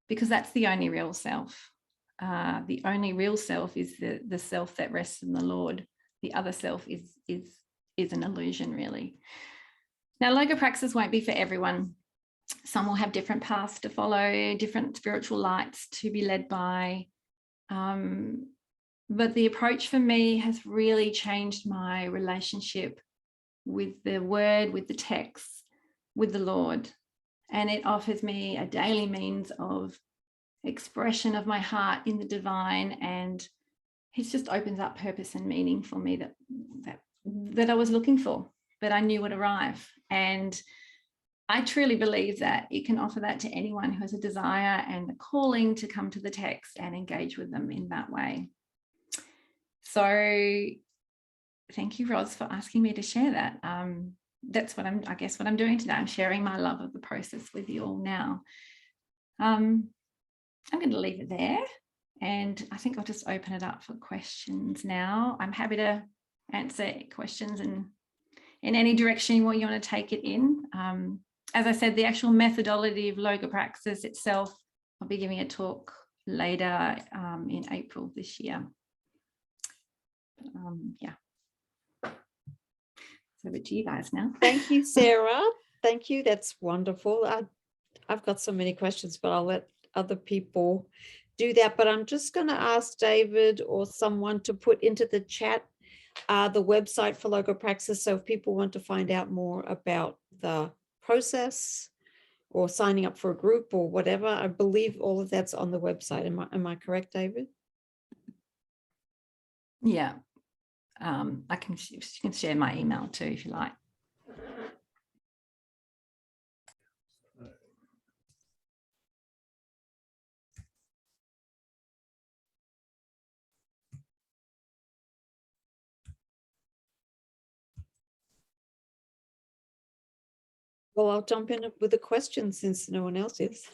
Because that's the only real self. The only real self is the self that rests in the Lord. The other self is an illusion, really. Now, Logopraxis won't be for everyone. Some will have different paths to follow, different spiritual lights to be led by. But the approach for me has really changed my relationship with the word, with the text, with the Lord. And it offers me a daily means of expression of my heart in the divine. And it just opens up purpose and meaning for me that I was looking for, that I knew would arrive. And I truly believe that it can offer that to anyone who has a desire and a calling to come to the text and engage with them in that way. So thank you, Roz, for asking me to share that. That's what I guess what I'm doing today. I'm sharing my love of the process with you all now. I'm going to leave it there, and I think I'll just open it up for questions now. I'm happy to answer questions in any direction you want to take it in. As I said, the actual methodology of Logopraxis itself, I'll be giving a talk later in April this year. Yeah. So over to you guys now. Thank you, Sarah. Thank you. That's wonderful. I've got so many questions, but I'll let other people do that. But I'm just going to ask David or someone to put into the chat the website for Logopraxis. So if people want to find out more about the process or signing up for a group or whatever, I believe all of that's on the website. Am I correct, David? Yeah. You can share my email too, if you like. Well, I'll jump in with a question since no one else is.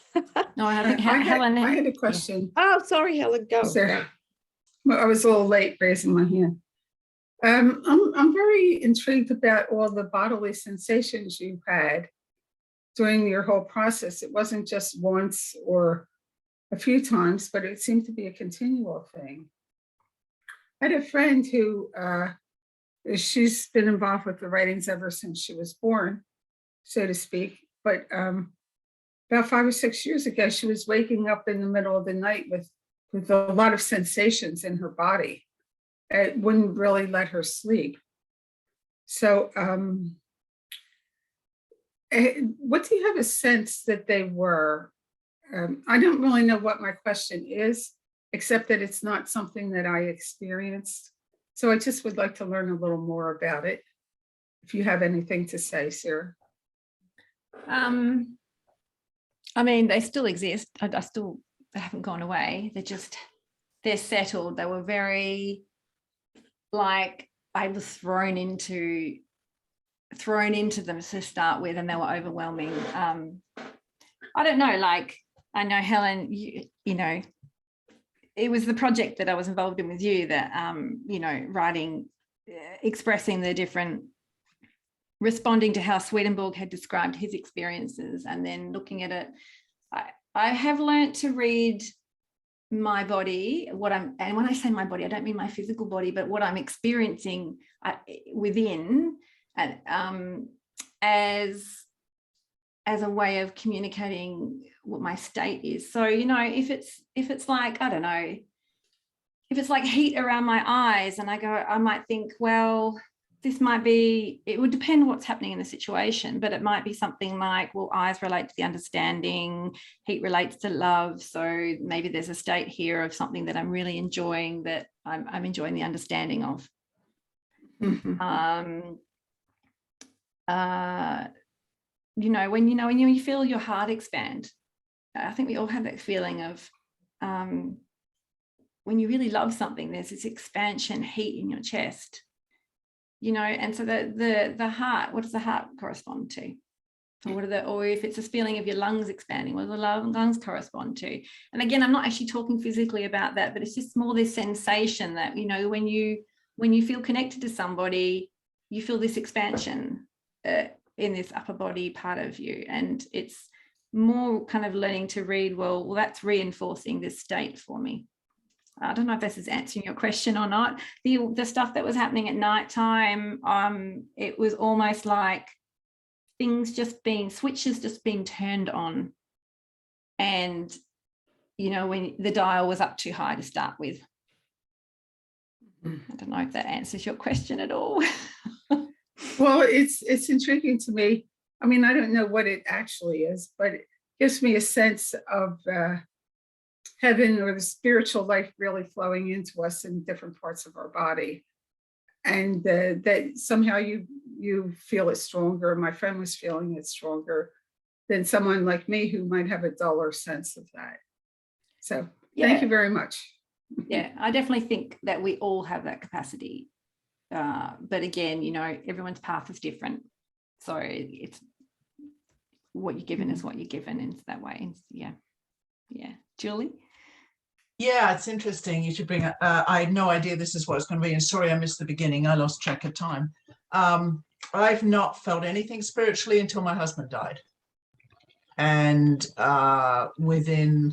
No, I think I Helen. had a question. Oh, sorry, Helen, go. Sarah. Well, I was a little late raising my hand. I'm very intrigued about all the bodily sensations you had during your whole process. It wasn't just once or a few times, but it seemed to be a continual thing. I had a friend who, she's been involved with the writings ever since she was born, so to speak. But about 5 or 6 years ago, she was waking up in the middle of the night with a lot of sensations in her body. It wouldn't really let her sleep. So what do you have a sense that they were? I don't really know what my question is, except that it's not something that I experienced. So I just would like to learn a little more about it. If you have anything to say, Sarah. I mean, they still exist. They haven't gone away. They're settled. They were very, like, I was thrown into them to start with, and they were overwhelming. I don't know, like, I know Helen, you know, it was the project that I was involved in with you that, you know, writing, expressing the different, responding to how Swedenborg had described his experiences, and then looking at it. I have learned to read my body, and when I say my body, I don't mean my physical body, but what I'm experiencing within, and as a way of communicating what my state is. So, you know, if it's like, I don't know, if it's like heat around my eyes, and I might think, well, this might be, it would depend what's happening in the situation, but it might be something like, well, eyes relate to the understanding, heat relates to love. So maybe there's a state here of something that I'm really enjoying, that I'm enjoying the understanding of. Mm-hmm. When you feel your heart expand, I think we all have that feeling of when you really love something, there's this expansion, heat in your chest. You know, and so the heart, what does the heart correspond to? Or if it's a feeling of your lungs expanding, what do the lungs correspond to? And again, I'm not actually talking physically about that, but it's just more this sensation that, you know, when you feel connected to somebody, you feel this expansion in this upper body part of you. And it's more kind of learning to read, well, that's reinforcing this state for me. I don't know if this is answering your question or not. The stuff that was happening at nighttime, it was almost like switches just being turned on. And, you know, when the dial was up too high to start with. I don't know if that answers your question at all. Well, it's intriguing to me. I mean, I don't know what it actually is, but it gives me a sense of heaven or the spiritual life really flowing into us in different parts of our body. And that somehow you feel it stronger. My friend was feeling it stronger than someone like me who might have a duller sense of that. So thank you very much. Yeah, I definitely think that we all have that capacity. But again, you know, everyone's path is different. So it's what you're given is what you're given in that way. Yeah. Julie? Yeah, it's interesting. You should bring up, I had no idea this is what it's going to be. And sorry, I missed the beginning. I lost track of time. I've not felt anything spiritually until my husband died. And within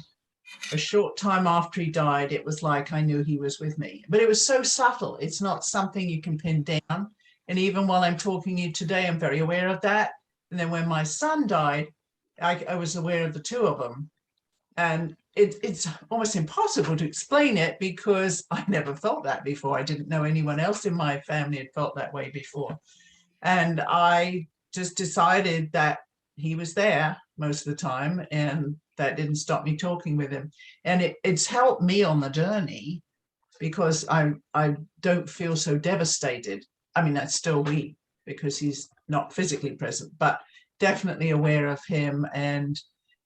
a short time after he died, it was like I knew he was with me. But it was so subtle. It's not something you can pin down. And even while I'm talking to you today, I'm very aware of that. And then when my son died, I was aware of the two of them. And it's almost impossible to explain it because I never felt that before. I didn't know anyone else in my family had felt that way before. And I just decided that he was there most of the time, and that didn't stop me talking with him. And it's helped me on the journey because I don't feel so devastated. I mean, that's still weak because he's not physically present, but definitely aware of him, and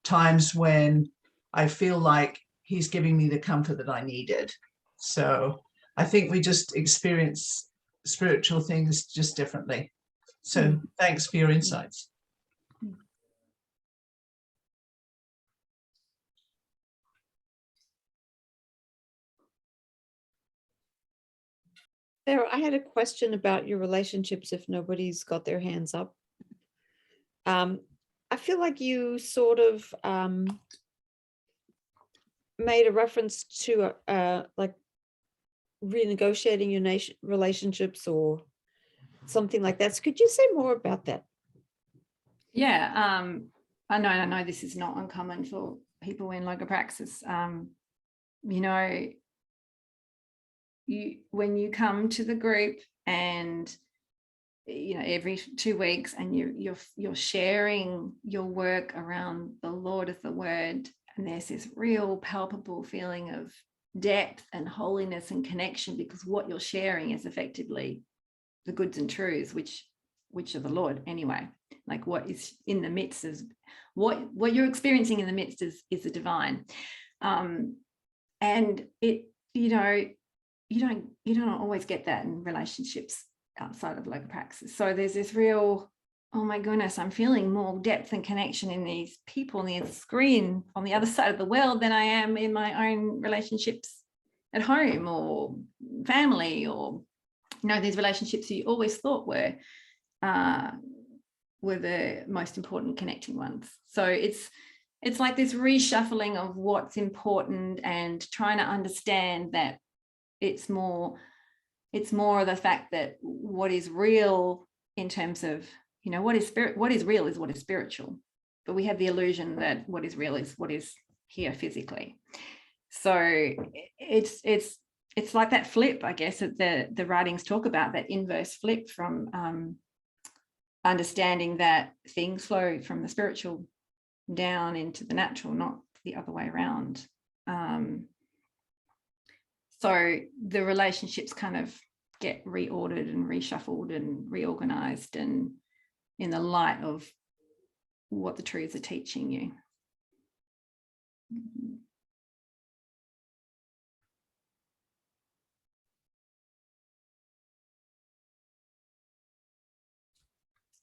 times when I feel like he's giving me the comfort that I needed. So I think we just experience spiritual things just differently. So thanks for your insights. Sarah, I had a question about your relationships if nobody's got their hands up. I feel like you sort of made a reference to like renegotiating your relationships or something like that. So could you say more about that? Yeah, I know this is not uncommon for people in Logopraxis. You know, when you come to the group and you know every 2 weeks and you're sharing your work around the Lord of the Word, and there's this real palpable feeling of depth and holiness and connection, because what you're sharing is effectively the goods and truths which are the Lord anyway. Like what is in the midst is what you're experiencing in the midst is the divine. And it, you know, you don't always get that in relationships outside of Logopraxis. So there's this real, oh my goodness, I'm feeling more depth and connection in these people on the screen on the other side of the world than I am in my own relationships at home or family, or you know, these relationships you always thought were the most important connecting ones. So it's like this reshuffling of what's important and trying to understand that it's more of the fact that what is real in terms of, you know, what is real is what is spiritual, but we have the illusion that what is real is what is here physically. So it's like that flip, I guess, that the writings talk about, that inverse flip from understanding that things flow from the spiritual down into the natural, not the other way around. So the relationships kind of get reordered and reshuffled and reorganized, and in the light of what the truths are teaching you.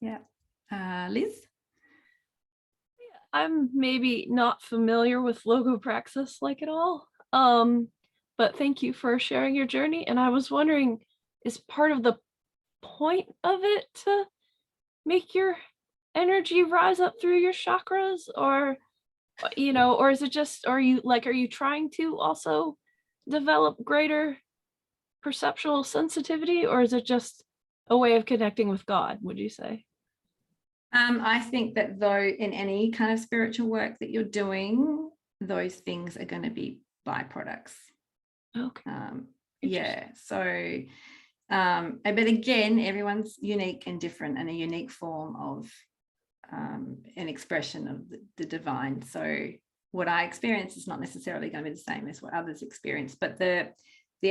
Yeah. Liz? I'm maybe not familiar with Logopraxis like at all. But thank you for sharing your journey. And I was wondering, is part of the point of it to make your energy rise up through your chakras, or, you know, or is it just, are you trying to also develop greater perceptual sensitivity, or is it just a way of connecting with God, would you say? I think that though in any kind of spiritual work that you're doing, those things are going to be byproducts. Okay. Yeah. So, but again, everyone's unique and different, and a unique form of an expression of the divine. So what I experience is not necessarily going to be the same as what others experience, but the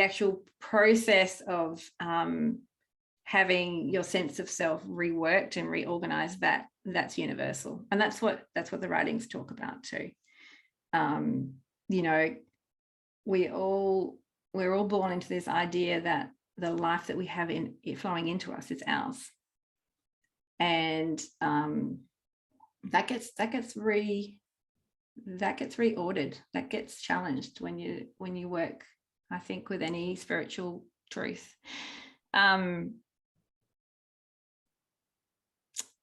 actual process of having your sense of self reworked and reorganized, that's universal, and that's what the writings talk about too. You know, we're all born into this idea that the life that we have in it flowing into us is ours, and that gets reordered, that gets challenged when you work, I think, with any spiritual truth.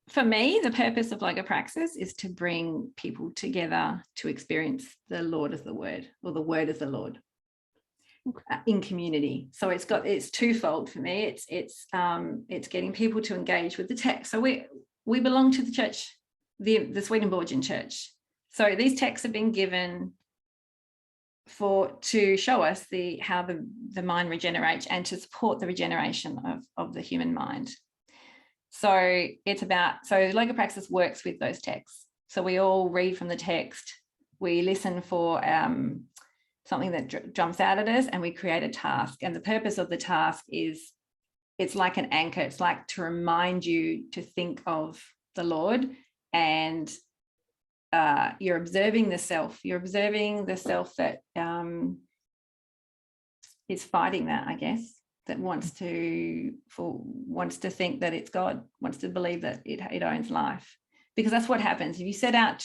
For me, the purpose of Logopraxis is to bring people together to experience the Lord of the Word, or the Word of the Lord, in community. So it's twofold for me. It's getting people to engage with the text. So we belong to the church, the Swedenborgian Church. So these texts have been given to show us how the mind regenerates, and to support the regeneration of the human mind. So Logopraxis works with those texts. So we all read from the text, we listen for something that jumps out at us, and we create a task. And the purpose of the task is, it's like an anchor. It's like to remind you to think of the Lord, and you're observing the self. You're observing the self that is fighting that, I guess, that wants to think that it's God, wants to believe that it owns life. Because that's what happens if you set a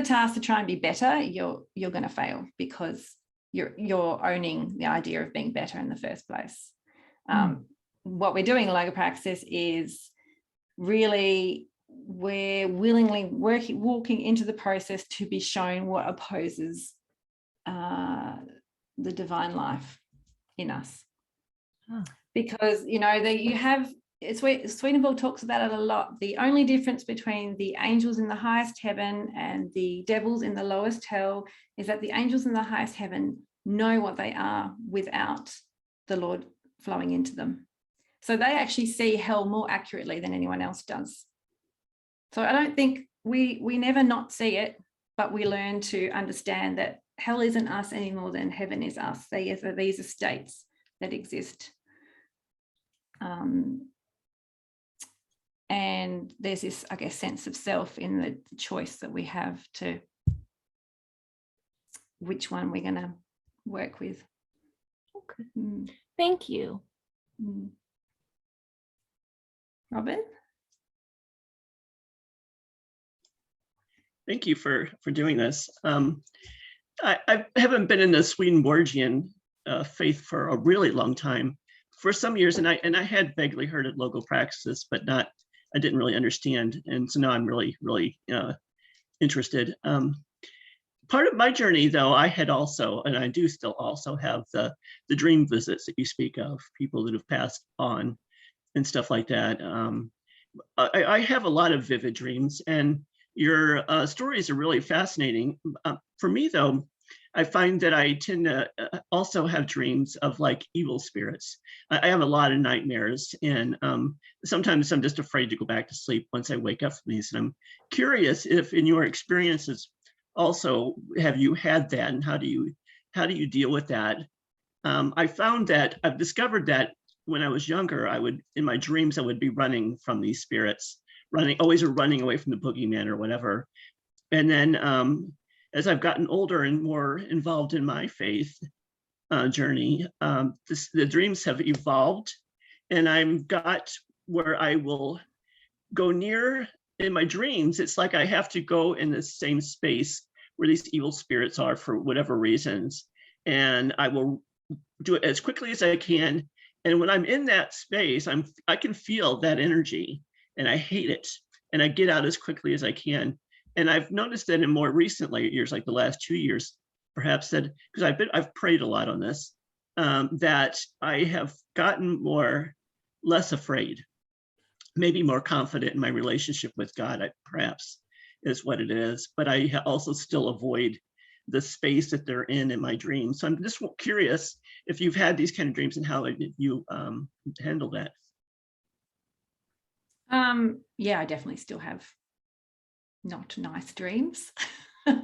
task to try and be better. You're going to fail, because you're owning the idea of being better in the first place. What we're doing in Logopraxis is really, we're willingly walking into the process to be shown what opposes the divine life in us. Because, you know, you have, Swedenborg talks about it a lot. The only difference between the angels in the highest heaven and the devils in the lowest hell is that the angels in the highest heaven know what they are without the Lord flowing into them. So they actually see hell more accurately than anyone else does. So I don't think we never not see it, but we learn to understand that hell isn't us any more than heaven is us. These are states that exist. And there's this, I guess, sense of self in the choice that we have to which one we're going to work with. Okay. Thank you. Robin? Thank you for doing this. I haven't been in the Swedenborgian faith for a really long time. For some years, and I had vaguely heard of Logopraxis, but I didn't really understand. And so now I'm really interested. Part of my journey, though, I had also, and I do still also have the dream visits that you speak of, people that have passed on and stuff like that. I have a lot of vivid dreams, and your stories are really fascinating. For me, though, I find that I tend to also have dreams of like evil spirits. I have a lot of nightmares, and sometimes I'm just afraid to go back to sleep once I wake up from these. And I'm curious if in your experiences also, have you had that, and how do you deal with that? I found that I've discovered that when I was younger, in my dreams, I would be running from these spirits, always running away from the boogeyman or whatever. And then as I've gotten older and more involved in my faith journey, the dreams have evolved, and I've got where I will go near in my dreams. It's like I have to go in the same space where these evil spirits are for whatever reasons, and I will do it as quickly as I can. And when I'm in that space, I can feel that energy, and I hate it, and I get out as quickly as I can. And I've noticed that in more recent years, like the last 2 years, perhaps, that because I've prayed a lot on this, that I have gotten less afraid, maybe more confident in my relationship with God, perhaps is what it is. But I also still avoid the space that they're in my dreams. So I'm just curious if you've had these kind of dreams and how you handle that. Yeah, I definitely still have not nice dreams. Yeah,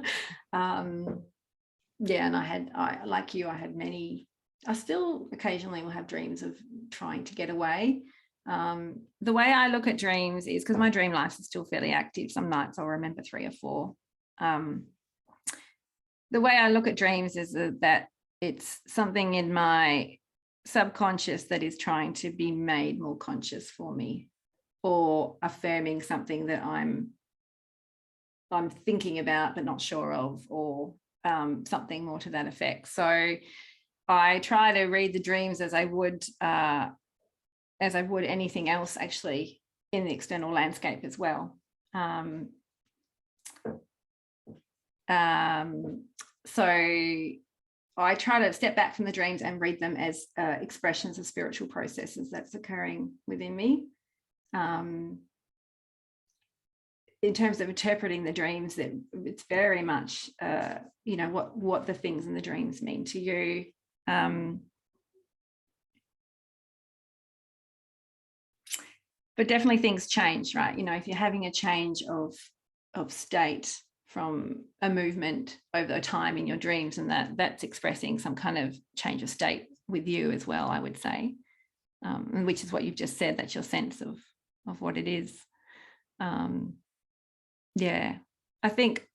and I like you, I had many. I still occasionally will have dreams of trying to get away. The way I look at dreams is, because my dream life is still fairly active, some nights I'll remember 3 or 4. The way I look at dreams is that it's something in my subconscious that is trying to be made more conscious for me, or affirming something that I'm thinking about but not sure of, or something more to that effect. So I try to read the dreams as I would anything else, actually, in the external landscape as well. So I try to step back from the dreams and read them as expressions of spiritual processes that's occurring within me. In terms of interpreting the dreams, that it's very much, what the things in the dreams mean to you. But definitely things change, right? If you're having a change of state from a movement over time in your dreams, and that's expressing some kind of change of state with you as well, I would say, and which is what you've just said, that's your sense of what it is. Yeah, I think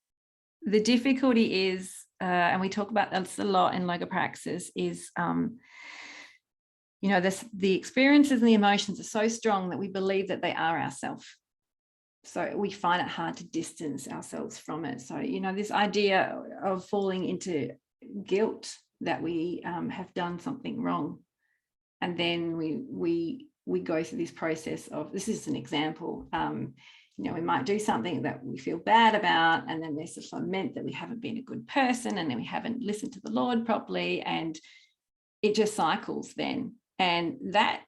the difficulty is, and we talk about this a lot in Logopraxis, is the experiences and the emotions are so strong that we believe that they are ourselves. So we find it hard to distance ourselves from it. So, this idea of falling into guilt that we have done something wrong. And then we go through this process of, this is an example, you know, we might do something that we feel bad about, and then there's a lament that we haven't been a good person, and then we haven't listened to the Lord properly, and it just cycles then. And that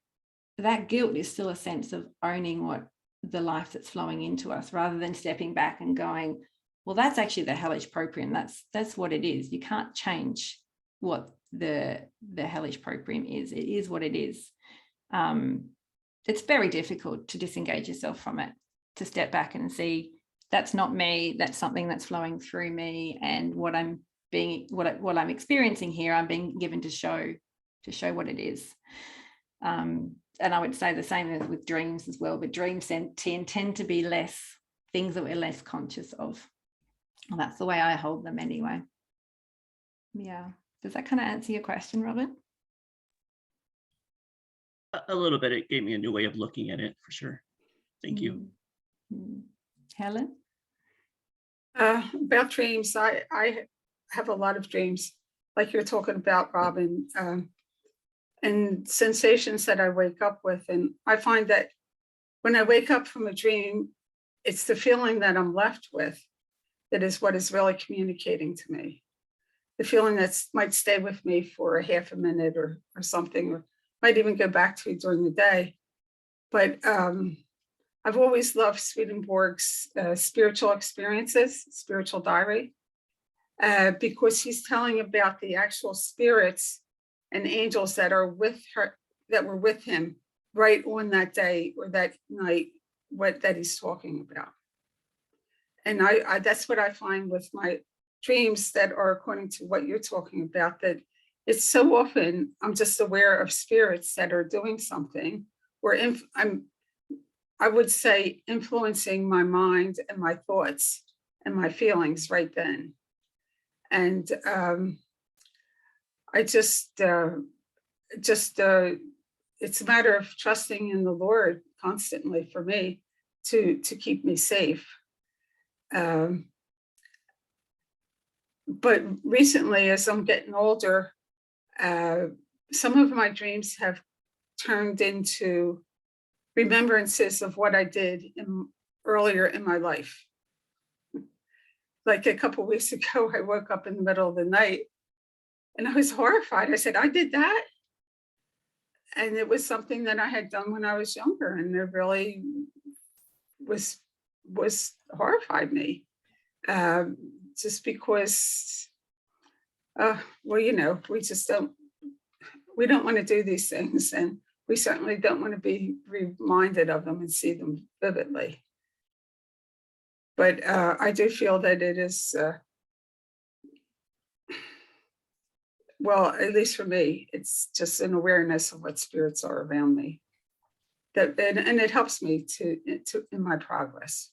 guilt is still a sense of owning what the life that's flowing into us, rather than stepping back and going, well, that's actually the hellish proprium. That's what it is. You can't change what the hellish proprium is. It is what it is. It's very difficult to disengage yourself from it, to step back and see that's not me, that's something that's flowing through me, and what I'm experiencing here, I'm being given to show what it is. And I would say the same with dreams as well, but dreams tend to be less things that we're less conscious of. Well, that's the way I hold them anyway. Yeah. Does that kind of answer your question, Robert? A little bit. It gave me a new way of looking at it, for sure. Thank you. Helen? About dreams, I have a lot of dreams, like you're talking about, Robin, and sensations that I wake up with. And I find that when I wake up from a dream, it's the feeling that I'm left with that is what is really communicating to me. The feeling that might stay with me for a half a minute or something, or might even go back to it during the day. But I've always loved Swedenborg's spiritual experiences, spiritual diary, because he's telling about the actual spirits and angels that are with her, that were with him right on that day or that night, that he's talking about. And I that's what I find with my dreams that are according to what you're talking about, that it's so often I'm just aware of spirits that are doing something, or I would say influencing my mind and my thoughts and my feelings right then. And I just it's a matter of trusting in the Lord constantly for me to keep me safe. But recently, as I'm getting older, some of my dreams have turned into remembrances of what I did earlier in my life. Like a couple of weeks ago, I woke up in the middle of the night and I was horrified. I said, I did that. And it was something that I had done when I was younger, and it really was horrified me. Just because, well, you know, we don't want to do these things, and we certainly don't want to be reminded of them and see them vividly. But I do feel that it is, well, at least for me, it's just an awareness of what spirits are around me. And it helps me in my progress.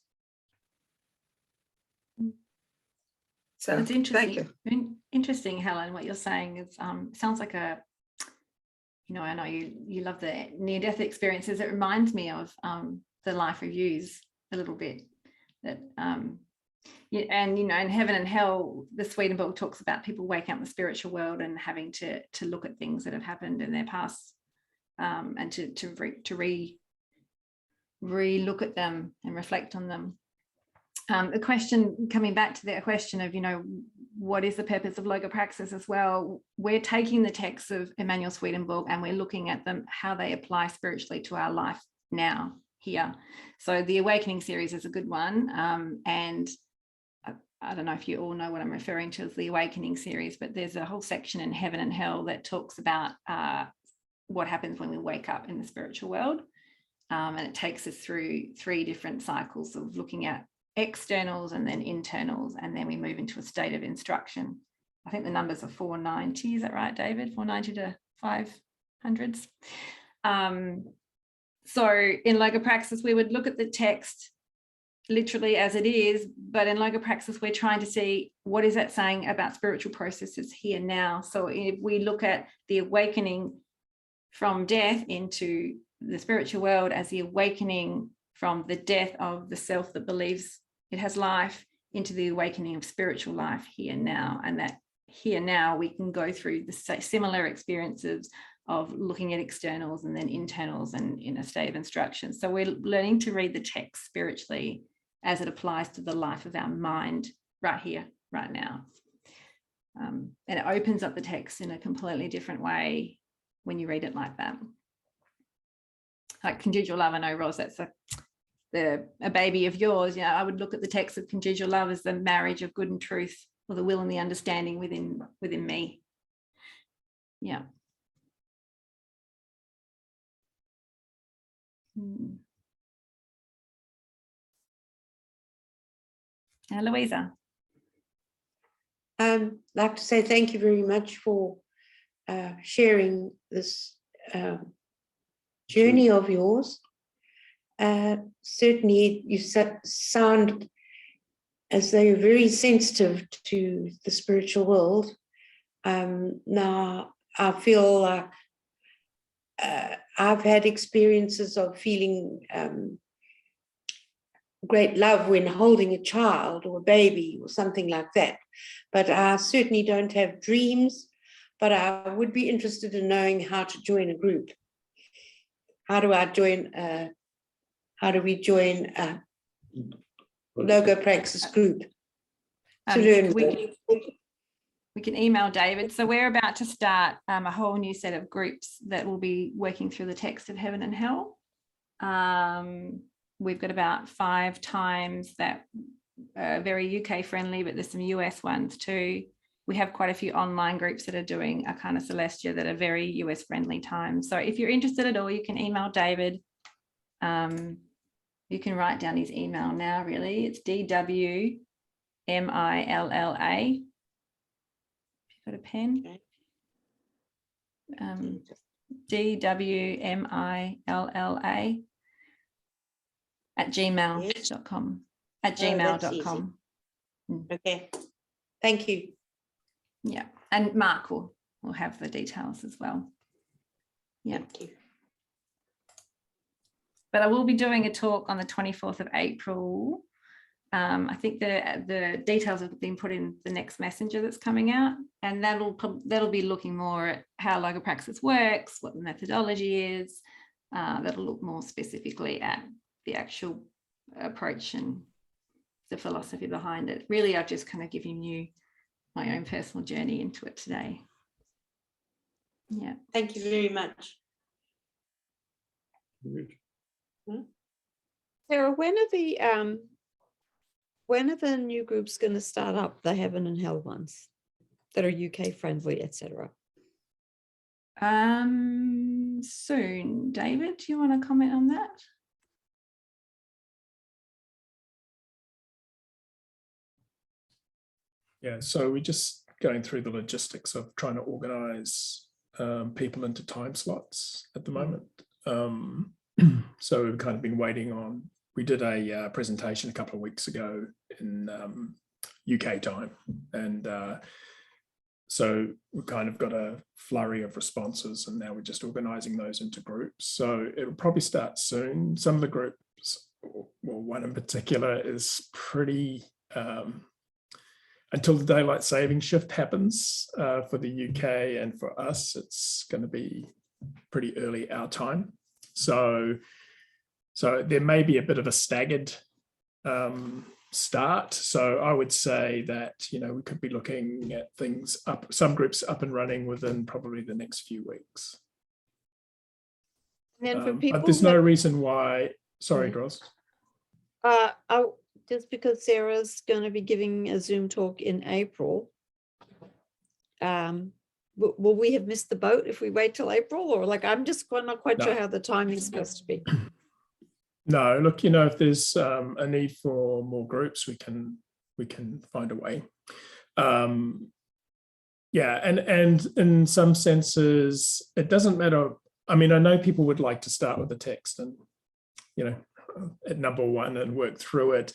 So it's interesting. Thank you. Interesting, Helen, what you're saying is sounds like a, you know, I know you love the near-death experiences. It reminds me of the life reviews a little bit. That and you know, in Heaven and Hell, the Swedenborg talks about people waking up in the spiritual world and having to look at things that have happened in their past, and to re-look at them and reflect on them. The question, coming back to the question of, you know, what is the purpose of Logopraxis as well? We're taking the texts of Emanuel Swedenborg and we're looking at them, how they apply spiritually to our life now, here. So the Awakening series is a good one. And I don't know if you all know what I'm referring to as the Awakening series, but there's a whole section in Heaven and Hell that talks about what happens when we wake up in the spiritual world. And it takes us through 3 different cycles of looking at externals and then internals, and then we move into a state of instruction. I think the numbers are 490, is that right, David? 490 to 500s. So in Logopraxis, we would look at the text literally as it is, but in Logopraxis, we're trying to see what is that saying about spiritual processes here now. So if we look at the awakening from death into the spiritual world as the awakening from the death of the self that believes it has life into the awakening of spiritual life here now, and that here now we can go through the similar experiences of looking at externals and then internals and in a state of instruction. So we're learning to read the text spiritually as it applies to the life of our mind right here, right now. And it opens up the text in a completely different way when you read it like that. Like conjugal love, I know, Ros, that's a baby of yours. You know, I would look at the text of conjugal love as the marriage of good and truth, or the will and the understanding within me. Yeah. Louisa. I'd like to say thank you very much for sharing this journey of yours. Certainly you sound as though you're very sensitive to the spiritual world. Now I feel like I've had experiences of feeling great love when holding a child or a baby or something like that. But I certainly don't have dreams, but I would be interested in knowing how to join a group. How do I join, how do we join a Logopraxis group? To learn we can email David. So we're about to start a whole new set of groups that will be working through the text of heaven and hell. We've got about 5 times that are very UK friendly, but there's some US ones too. We have quite a few online groups that are doing Arcana Celestia that are very US friendly times. So if you're interested at all, you can email David. You can write down his email now, really. It's DWMILLA. If you've got a pen. DWMILLA @gmail.com. @gmail.com. Okay, thank you. Yeah, and Mark will have the details as well. Yeah. Thank you. But I will be doing a talk on the 24th of April. I think the details have been put in the next messenger that's coming out, and that'll be looking more at how Logopraxis works, what the methodology is. That'll look more specifically at the actual approach and the philosophy behind it. Really, I've just kind of given you my own personal journey into it today. Yeah. Thank you very much. Sarah, when are the new groups going to start up, the heaven and hell ones that are UK friendly, etc.? Soon. David, do you want to comment on that? Yeah, so we're just going through the logistics of trying to organize people into time slots at the moment. So we've kind of been waiting on, we did a presentation a couple of weeks ago in UK time. And so we've kind of got a flurry of responses, and now we're just organizing those into groups. So it'll probably start soon. Some of the groups, well, one in particular is pretty, until the daylight saving shift happens for the UK, and for us, it's going to be pretty early our time. So there may be a bit of a staggered start. So I would say that, we could be looking at things up, some groups up and running within probably the next few weeks. And then for people, but there's no reason why. Sorry, Gross. Just because Sarah's going to be giving a Zoom talk in April, will we have missed the boat if we wait till April? Or I'm just not quite sure how the timing is supposed to be. No, look, if there's a need for more groups, we can find a way. Yeah, and in some senses, it doesn't matter. I mean, I know people would like to start with the text and, at number 1 and work through it.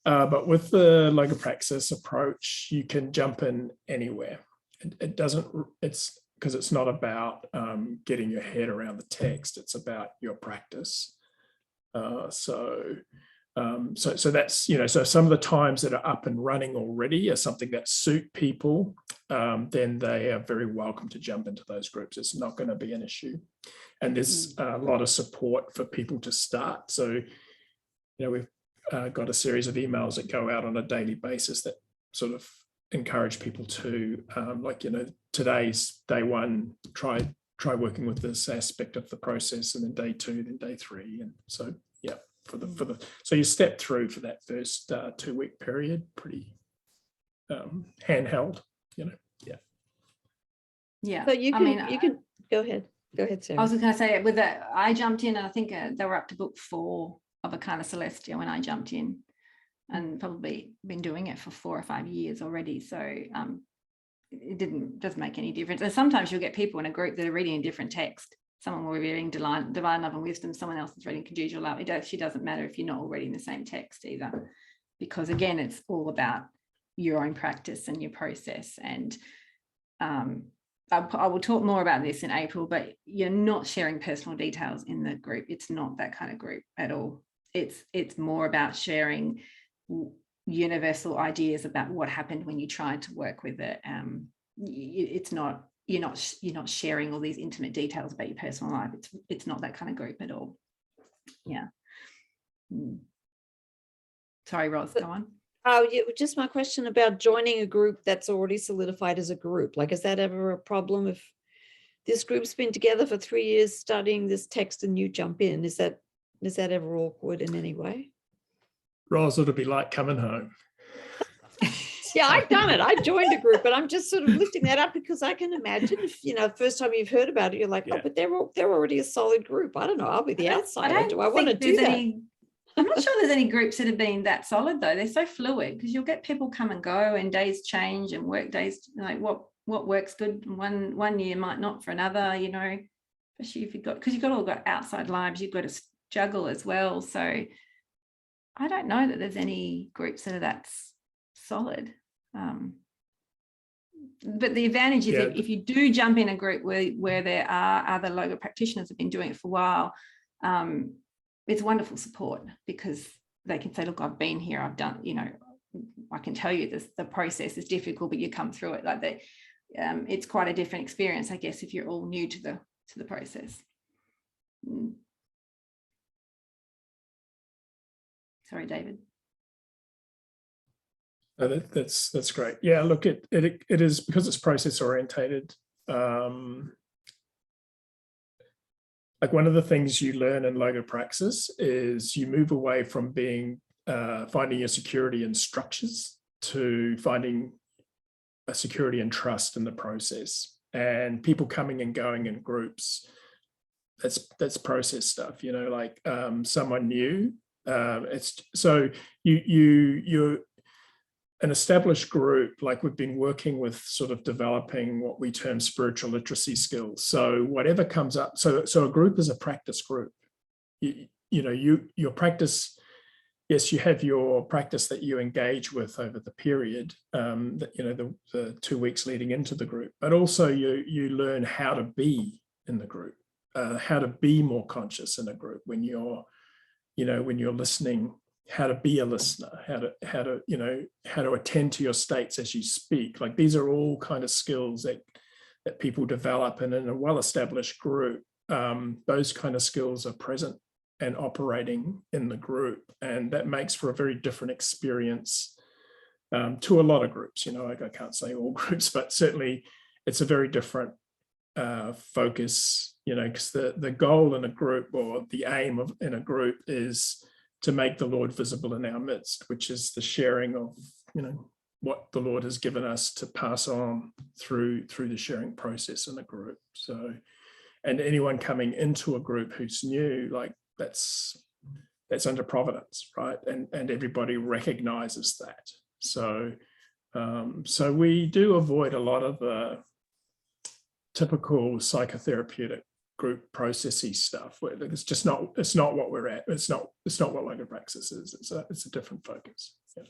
But with the Logopraxis approach, you can jump in anywhere. It's because it's not about getting your head around the text. It's about your practice. So So that's, so some of the times that are up and running already are something that suit people, then they are very welcome to jump into those groups. It's not going to be an issue. And there's a lot of support for people to start. So, we've got a series of emails that go out on a daily basis that sort of encourage people to, today's day one, try working with this aspect of the process, and then day two, then day three. And so, yeah. So you step through for that first 2-week period, pretty handheld, Yeah. So you can go ahead. Go ahead, Sarah. I was just going to say, with that, I jumped in, and I think they were up to book 4 of a kind of Celestia when I jumped in, and probably been doing it for 4 or 5 years already. So it doesn't make any difference. And sometimes you'll get people in a group that are reading a different text. Someone will be reading Divine Love and Wisdom, someone else is reading Conjugal Love. It actually doesn't matter if you're not all reading the same text either, because again, it's all about your own practice and your process. And I will talk more about this in April, but you're not sharing personal details in the group. It's not that kind of group at all. It's more about sharing universal ideas about what happened when you tried to work with it. It's not, you're not sharing all these intimate details about your personal life. It's not that kind of group at all. Yeah. Sorry, Roz, go on. Oh, yeah, just my question about joining a group that's already solidified as a group. Like, is that ever a problem if this group's been together for 3 years studying this text and you jump in? Is that ever awkward in any way? Roz, it'll be like coming home. Yeah, I've done it. I joined a group, but I'm just sort of lifting that up because I can imagine if, first time you've heard about it, you're like, oh, but they're already a solid group. I don't know. I'll be the outsider. Do I want to do that? I'm not sure there's any groups that have been that solid though. They're so fluid because you'll get people come and go and days change and work days, like what works good one year might not for another, especially if because you've all got outside lives, you've got to juggle as well. So I don't know that there's any groups that are that solid. But the advantage is if you do jump in a group where there are other logo practitioners who have been doing it for a while, it's wonderful support because they can say, look, I've been here, I've done, I can tell you the process is difficult, but you come through it like that. It's quite a different experience, I guess, if you're all new to the process. Sorry, David. That's great. Yeah, look, it is, because it's process orientated. Like one of the things you learn in Logopraxis is you move away from finding your security in structures to finding a security and trust in the process. And people coming and going in groups, that's process stuff. Like someone new. It's so you're an established group, like we've been working with sort of developing what we term spiritual literacy skills. So whatever comes up, so a group is a practice group. Your practice, yes, you have your practice that you engage with over the period, the 2 weeks leading into the group, but also you learn how to be in the group, how to be more conscious in a group when you're listening, how to be a listener, how to attend to your states as you speak. Like these are all kind of skills that people develop, and in a well-established group, those kind of skills are present and operating in the group, and that makes for a very different experience to a lot of groups. I can't say all groups, but certainly it's a very different focus. Because the goal in a group, or the aim in a group, is to make the Lord visible in our midst, which is the sharing of, what the Lord has given us to pass on through the sharing process in a group. So, and anyone coming into a group who's new, like that's under providence, right? And everybody recognizes that. So, so we do avoid a lot of the typical psychotherapeutic group processy stuff. It's not what we're at. It's not what Logopraxis is. It's a different focus. Yeah.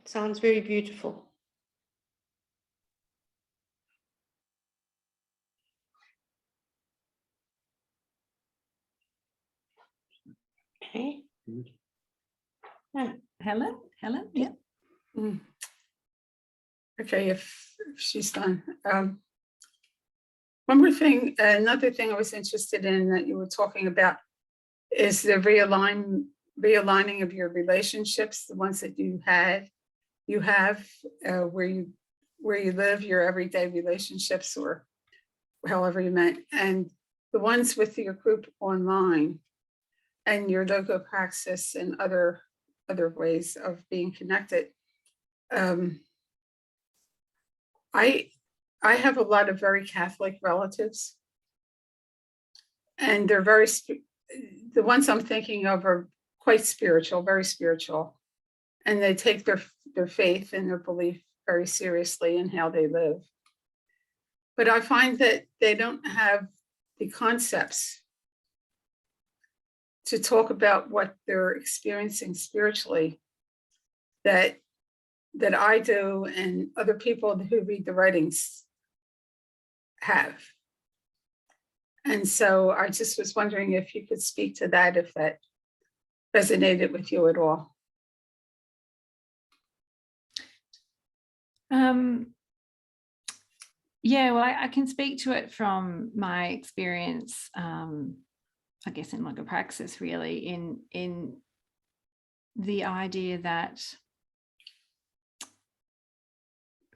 Sounds very beautiful. Okay. Helen, yeah. Mm. Okay, if she's done. One more thing, another thing I was interested in that you were talking about is the realigning of your relationships, the ones that you have where you live, your everyday relationships, or however you meant, and the ones with your group online and your Logopraxis and other ways of being connected. I have a lot of very Catholic relatives, and they're the ones I'm thinking of are quite spiritual, very spiritual, and they take their faith and their belief very seriously in how they live. But I find that they don't have the concepts to talk about what they're experiencing spiritually that I do and other people who read the writings have. And so I just was wondering if you could speak to that, if that resonated with you at all. Yeah, well, I can speak to it from my experience, I guess in Logopraxis, really, in the idea that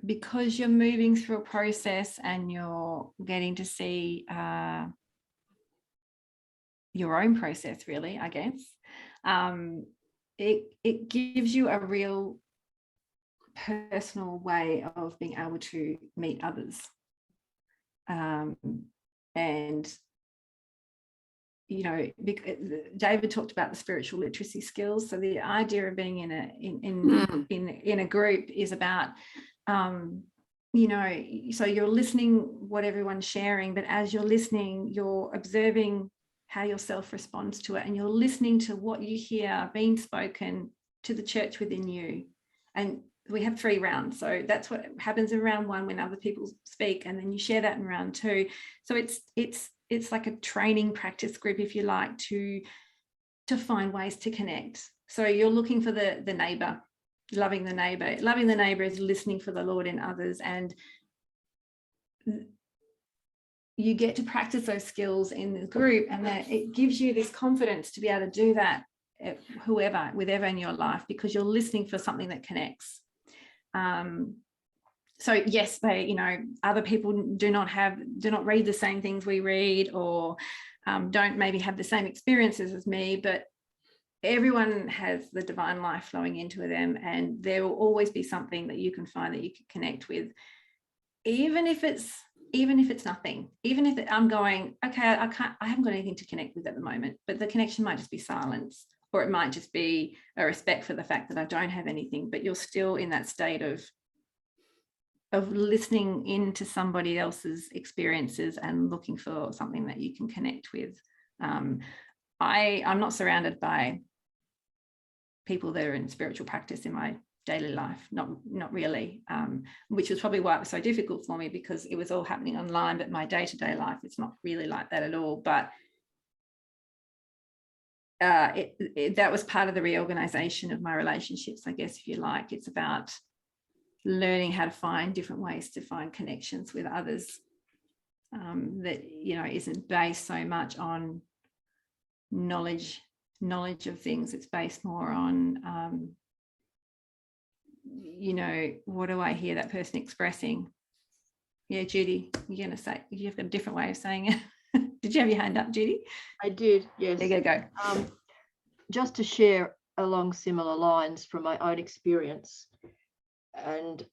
because you're moving through a process and you're getting to see your own process, really, I guess, it gives you a real personal way of being able to meet others. And you know, David talked about the spiritual literacy skills. So the idea of being in a group is about, you know, so you're listening what everyone's sharing, but as you're listening, you're observing how yourself responds to it, and you're listening to what you hear being spoken to the church within you. And we have 3 rounds, so that's what happens in round 1 when other people speak, and then you share that in round 2. So it's like a training practice group, if you like, to find ways to connect. So you're looking for the neighbor, loving the neighbor. Loving the neighbor is listening for the Lord in others, and you get to practice those skills in the group, and that it gives you this confidence to be able to do that with ever in your life, because you're listening for something that connects. So yes, you know, other people do not read the same things we read, or don't maybe have the same experiences as me, but everyone has the divine life flowing into them, and there will always be something that you can find that you can connect with, even if it's nothing, even if I'm going, okay, I haven't got anything to connect with at the moment, but the connection might just be silence, or it might just be a respect for the fact that I don't have anything, but you're still in that state of listening into somebody else's experiences and looking for something that you can connect with. I'm not surrounded by people that are in spiritual practice in my daily life, not really, which was probably why it was so difficult for me, because it was all happening online, but my day-to-day life, it's not really like that at all. But that was part of the reorganization of my relationships, I guess, if you like. It's about learning how to find different ways to find connections with others, that, you know, isn't based so much on knowledge of things. It's based more on, you know, what do I hear that person expressing? Yeah, Judy, you're going to say, you've got a different way of saying it. Did you have your hand up, Judy? I did, yes. There you go. Just to share along similar lines from my own experience, and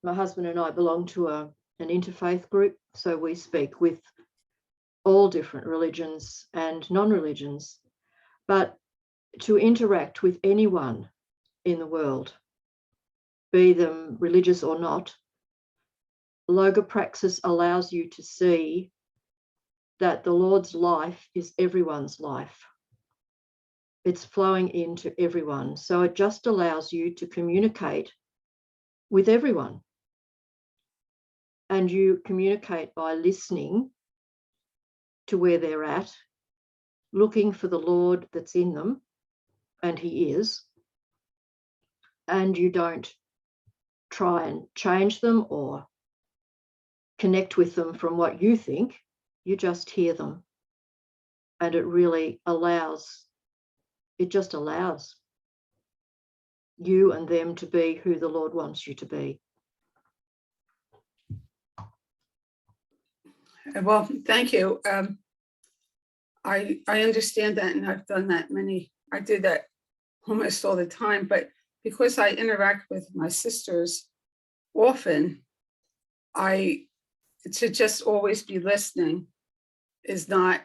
my husband and I belong to an interfaith group, so we speak with all different religions and non-religions, but to interact with anyone in the world, be them religious or not, Logopraxis allows you to see that the Lord's life is everyone's life. It's flowing into everyone. So it just allows you to communicate with everyone. And you communicate by listening to where they're at looking for the Lord that's in them, and he is, and you don't try and change them or connect with them from what you think, you just hear them. And it really allows, it just allows you and them to be who the Lord wants you to be. Well, thank you. I understand that, and I've done that I do that almost all the time, but because I interact with my sisters often, to just always be listening is not,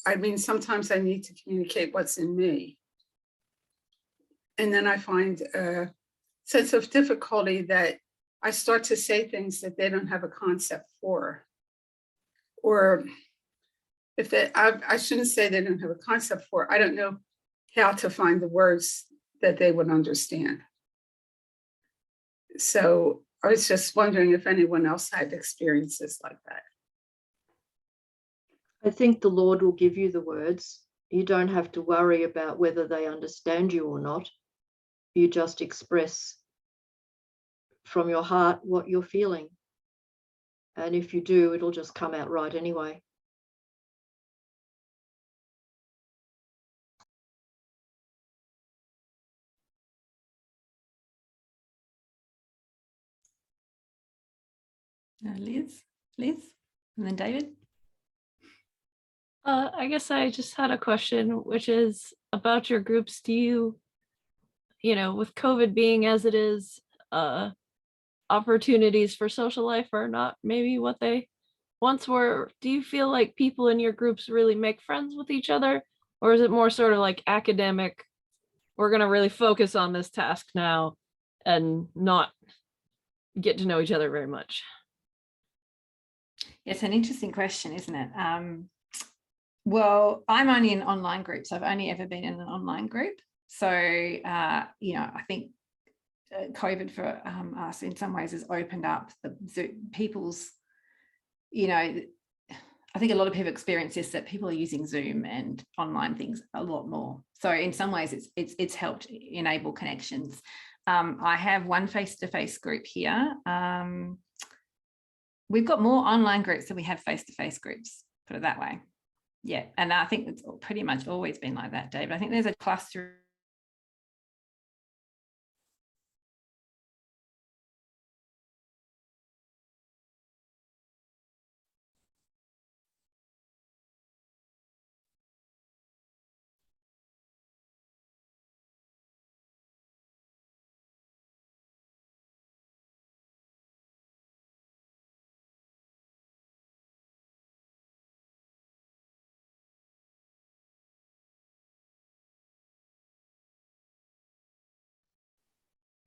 I mean, sometimes I need to communicate what's in me. And then I find a sense of difficulty that I start to say things that they don't have a concept for. Or if I shouldn't say they don't have a concept for, I don't know how to find the words that they would understand. So I was just wondering if anyone else had experiences like that. I think the Lord will give you the words. You don't have to worry about whether they understand you or not. You just express from your heart what you're feeling. And if you do, it'll just come out right anyway. Liz, and then David. I guess I just had a question, which is about your groups. Do you, with COVID being as it is, opportunities for social life are not maybe what they once were. Do you feel like people in your groups really make friends with each other? Or is it more sort of like academic, we're going to really focus on this task now and not get to know each other very much? It's an interesting question, isn't it? Well, I'm only in online groups. I've only ever been in an online group. So, I think COVID for us in some ways has opened up people's, I think a lot of people experience this, that people are using Zoom and online things a lot more. So in some ways it's helped enable connections. I have one face-to-face group here. We've got more online groups than we have face-to-face groups, put it that way. Yeah, and I think it's pretty much always been like that, David. I think there's a cluster.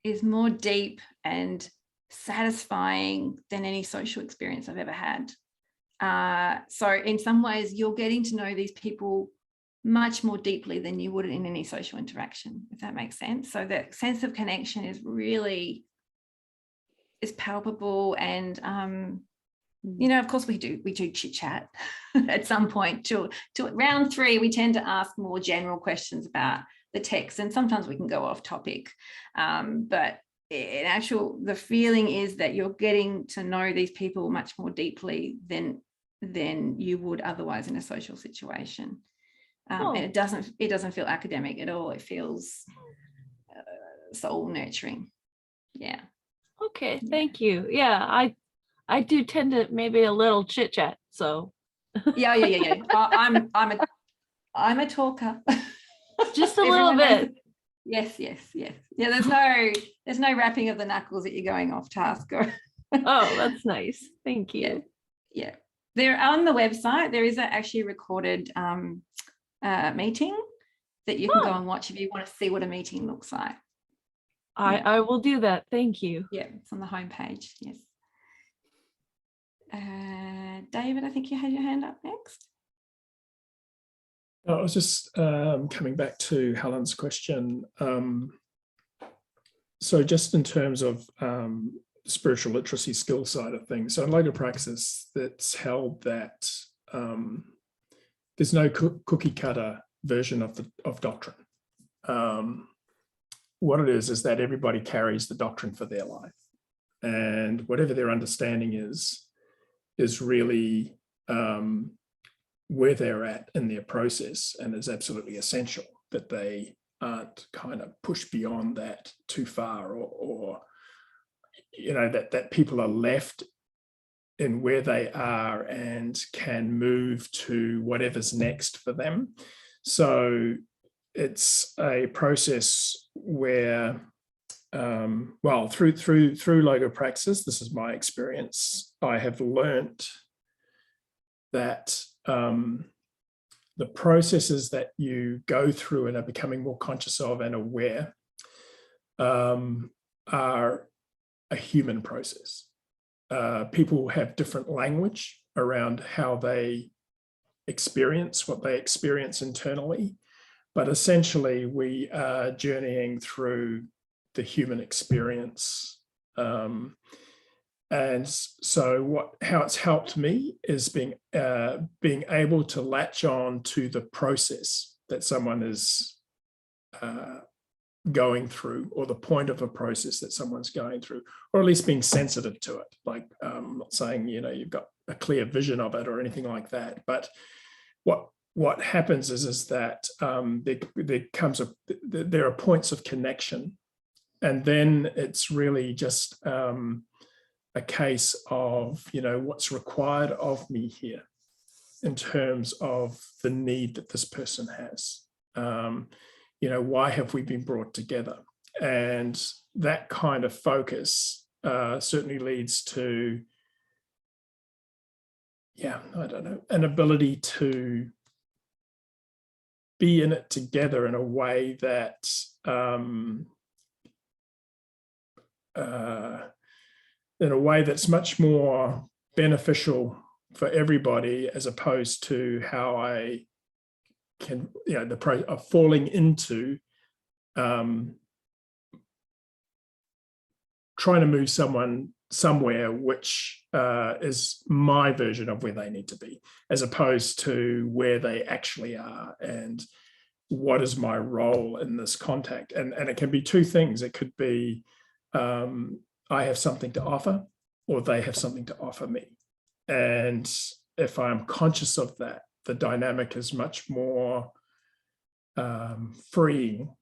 Is more deep and satisfying than any social experience I've ever had. So in some ways, you're getting to know these people much more deeply than you would in any social interaction, if that makes sense. So that sense of connection is really palpable. And of course we do chit chat at some point. To round 3, we tend to ask more general questions about the text, and sometimes we can go off topic, but in actual, the feeling is that you're getting to know these people much more deeply than you would otherwise in a social situation. And it doesn't feel academic at all. It feels soul nurturing. Yeah. Okay, thank you. Yeah, I do tend to maybe a little chit chat. So yeah. I'm a talker. Just a little bit. Yes. Yeah, there's no wrapping of the knuckles that you're going off task. Oh, that's nice. Thank you. Yeah. There on the website, there is actually a recorded meeting that you can go and watch if you want to see what a meeting looks like. I will do that. Thank you. Yeah, it's on the homepage. Yes. David, I think you had your hand up next. I was just coming back to Helen's question. So just in terms of spiritual literacy skill side of things, so in Logopraxis, that's held that there's no cookie cutter version of doctrine. What it is that everybody carries the doctrine for their life, and whatever their understanding is really where they're at in their process, and is absolutely essential that they aren't kind of pushed beyond that too far, or that people are left in where they are and can move to whatever's next for them. So it's a process where, through Logopraxis, this is my experience, I have learnt that the processes that you go through and are becoming more conscious of and aware are a human process. People have different language around how they experience what they experience internally, but essentially we are journeying through the human experience. And so how it's helped me is being able to latch on to the process that someone is going through, or the point of a process that someone's going through, or at least being sensitive to it. Like, I'm not saying, you've got a clear vision of it or anything like that, but what happens is that there are points of connection, and then it's really just a case of, what's required of me here in terms of the need that this person has. Why have we been brought together? And that kind of focus certainly leads to, an ability to be in it together in a way that that's much more beneficial for everybody, as opposed to how I can, the process of falling into trying to move someone somewhere which is my version of where they need to be, as opposed to where they actually are and what is my role in this contact. And it can be two things. It could be I have something to offer, or they have something to offer me. And if I'm conscious of that, the dynamic is much more freeing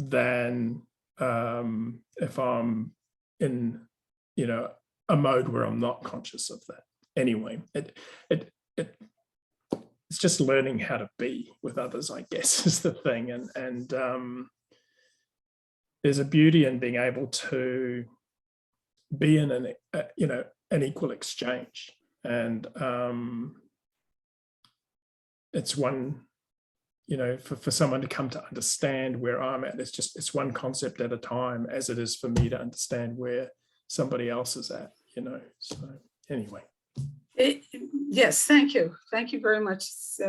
than if I'm in, a mode where I'm not conscious of that. Anyway, it's just learning how to be with others, I guess, is the thing. And there's a beauty in being able to be in an equal exchange. And it's one, for someone to come to understand where I'm at, it's one concept at a time, as it is for me to understand where somebody else is at, so anyway. Yes, thank you. Thank you very much. It's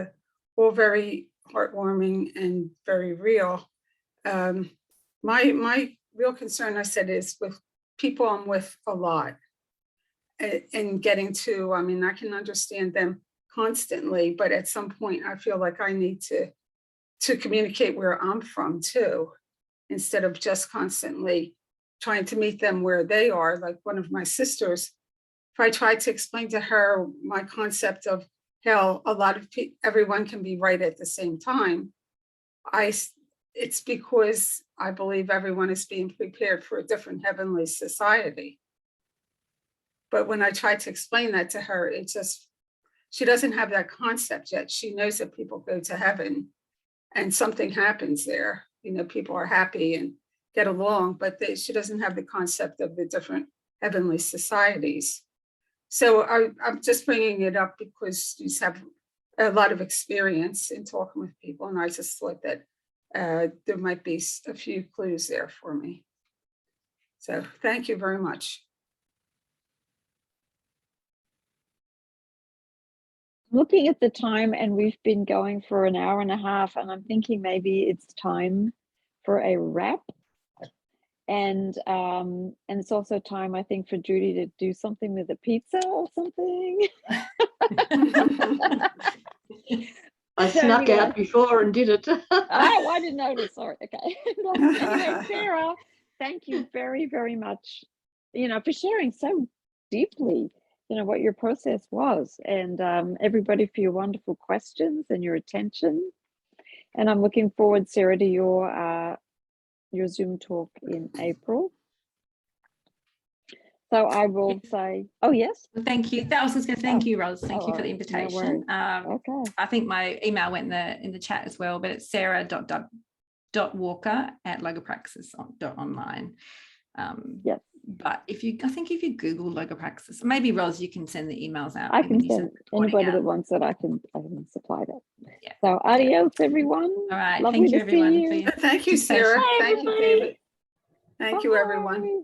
all very heartwarming and very real. My real concern, I said, is with people I'm with a lot, and getting to, I can understand them constantly, but at some point I feel like I need to communicate where I'm from too, instead of just constantly trying to meet them where they are. Like one of my sisters, if I tried to explain to her my concept of how a lot of everyone can be right at the same time, it's because I believe everyone is being prepared for a different heavenly society. But when I tried to explain that to her, she doesn't have that concept yet. She knows that people go to heaven and something happens there. People are happy and get along, but she doesn't have the concept of the different heavenly societies. So I'm just bringing it up because you have a lot of experience in talking with people, and I just thought that there might be a few clues there for me. So thank you very much. Looking at the time, and we've been going for an hour and a half, and I'm thinking maybe it's time for a wrap. And it's also time, I think, for Judy to do something with a pizza or something. I So snuck anyway. out before and did it. Oh, I didn't notice. Sorry. Okay. Anyway, Sarah, thank you very, very much, for sharing so deeply, what your process was, and everybody for your wonderful questions and your attention. And I'm looking forward, Sarah, to your Zoom talk in April. So I will say, oh yes. Well, thank you. That was just going to thank you, Ros. Thank you for the No invitation. worries. Okay. I think my email went in the chat as well, but it's sarah.walker@logopraxis.online. Yes. But I think if you Google Logopraxis, maybe Ros, you can send the emails out. I when can you send the recording anybody out. that wants it. I can supply that. Yeah. So adios, everyone. All right. Lovely Thank you, to see everyone. you. Thank you, Sarah. Bye, Thank you, everybody. David. Thank you, everyone. Bye.